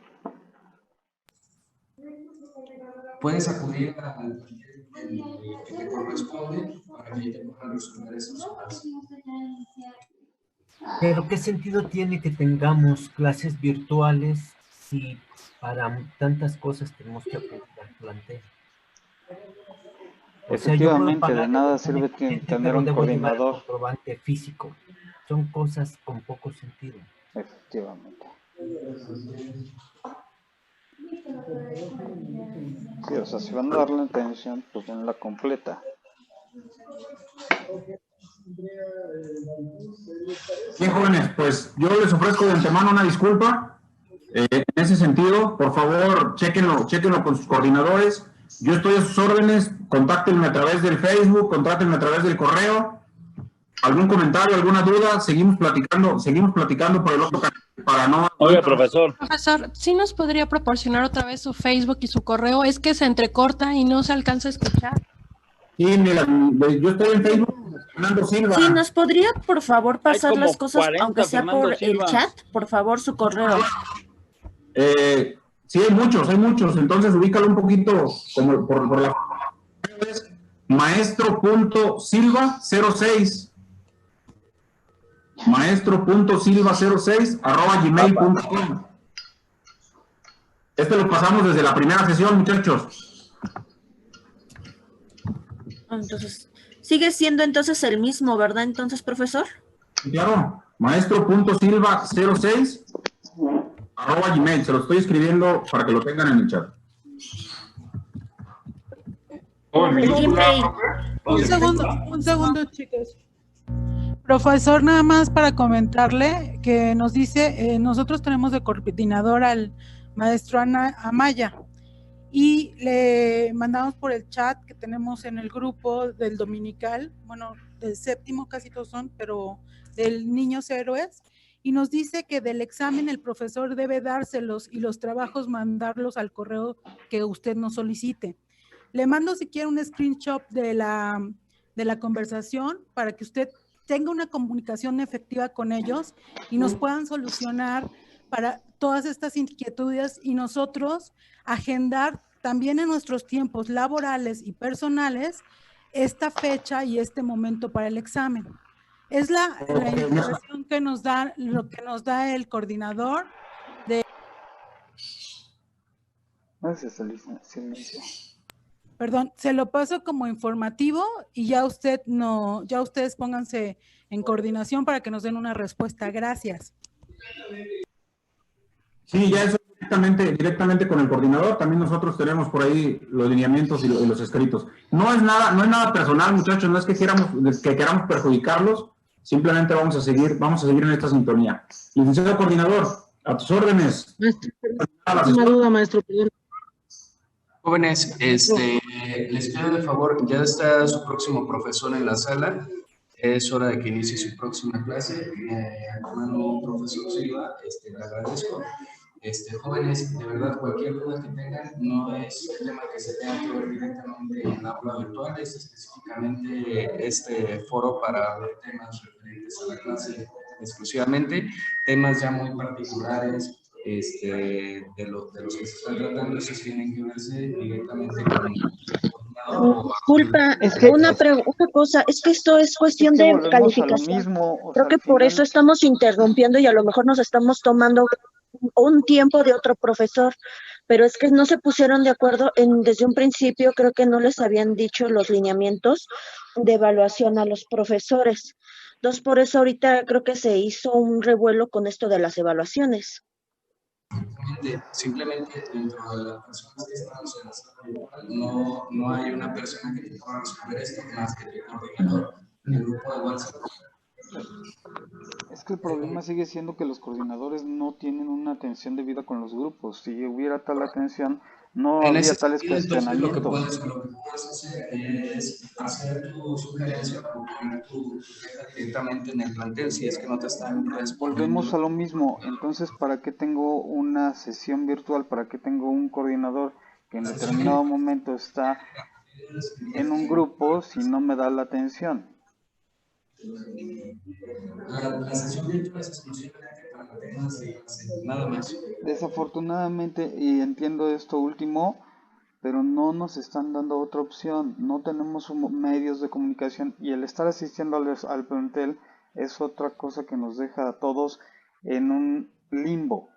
puedes acudir al que te corresponde para que te puedan resolver esas dudas. Pero ¿qué sentido tiene que tengamos clases virtuales si para tantas cosas tenemos que acudir al plantel? O sea, yo puedo Efectivamente, de pagar nada sirve tener pero un debo llevar el coordinador. comprobante físico. Son cosas con poco sentido. Efectivamente. Sí, o sea, si van a darle atención, pues denla completa. Bien, jóvenes, pues yo les ofrezco de antemano una disculpa. En ese sentido, por favor, chéquenlo con sus coordinadores. Yo estoy a sus órdenes. Contáctenme a través del Facebook, contáctenme a través del correo. ¿Algún comentario, alguna duda? Seguimos platicando por el otro canal para no... Oiga, profesor. Profesor, ¿sí nos podría proporcionar otra vez su Facebook y su correo? Es que se entrecorta y no se alcanza a escuchar. Sí, mira, yo estoy en Facebook, Fernando Silva. Sí, ¿nos podría, por favor, pasar como las cosas, 40 aunque sea Fernando por Silva. el chat? Por favor, su correo. Sí, hay muchos, entonces ubícalo un poquito como por la... Es maestro.silva06 maestro.silva06 @gmail.com. Este lo pasamos desde la primera sesión, muchachos. Entonces, sigue siendo entonces el mismo, ¿verdad? Entonces, profesor. Claro, maestro.silva06 @gmail. Se lo estoy escribiendo para que lo tengan en el chat. Un segundo, chicos. Profesor, nada más para comentarle que nos dice, nosotros tenemos de coordinador al maestro Amaya y le mandamos por el chat que tenemos en el grupo del dominical, bueno, del séptimo casi todos son, pero del Niños Héroes, y nos dice que del examen el profesor debe dárselos y los trabajos mandarlos al correo que usted nos solicite. Le mando si quiere un screenshot de la conversación para que usted tenga una comunicación efectiva con ellos y nos puedan solucionar para todas estas inquietudes y nosotros agendar también en nuestros tiempos laborales y personales esta fecha y este momento para el examen. Es la información que nos da, lo que nos da el coordinador de... Perdón, se lo paso como informativo y ya ustedes pónganse en coordinación para que nos den una respuesta. Gracias. Sí, ya eso directamente con el coordinador. También nosotros tenemos por ahí los lineamientos y los escritos. No es nada personal, muchachos. No es que queramos perjudicarlos. Simplemente vamos a seguir en esta sintonía. Licenciado coordinador, a tus órdenes. Una duda, maestro, perdón. Jóvenes, les pido de favor, ya está su próximo profesor en la sala, es hora de que inicie su próxima clase. Hermano profesor Silva, le agradezco. Jóvenes, de verdad, cualquier duda que tengan, no es el tema que se tenga que ver directamente en la aula virtual, es específicamente este foro para ver temas referentes a la clase exclusivamente, temas ya muy particulares, de los que se están tratando, esos tienen que verse directamente con el coordinador. Disculpa, una cosa, es que esto es cuestión de calificación. Creo que por eso estamos interrumpiendo y a lo mejor nos estamos tomando un tiempo de otro profesor, pero es que no se pusieron de acuerdo desde un principio. Creo que no les habían dicho los lineamientos de evaluación a los profesores. Entonces, por eso ahorita creo que se hizo un revuelo con esto de las evaluaciones. Simplemente dentro de las personas que estamos en la sala virtual no hay una persona que te pueda resolver esto más que tu coordinador en el grupo de WhatsApp. Es que el problema sigue siendo que los coordinadores no tienen una atención debida con los grupos. Si hubiera tal atención, no habría tales cuestionamientos. Lo que puedes hacer es hacer tu sugerencia o poner tu queja directamente en el plantel si es que no te están respondiendo. Volvemos a lo mismo. Entonces, ¿para qué tengo una sesión virtual? ¿Para qué tengo un coordinador que en determinado momento está en un grupo si no me da la atención? La sesión virtual es exclusivamente para temas de clase, nada más. Desafortunadamente, y entiendo esto último, pero no nos están dando otra opción, no tenemos medios de comunicación y el estar asistiendo al plantel es otra cosa que nos deja a todos en un limbo.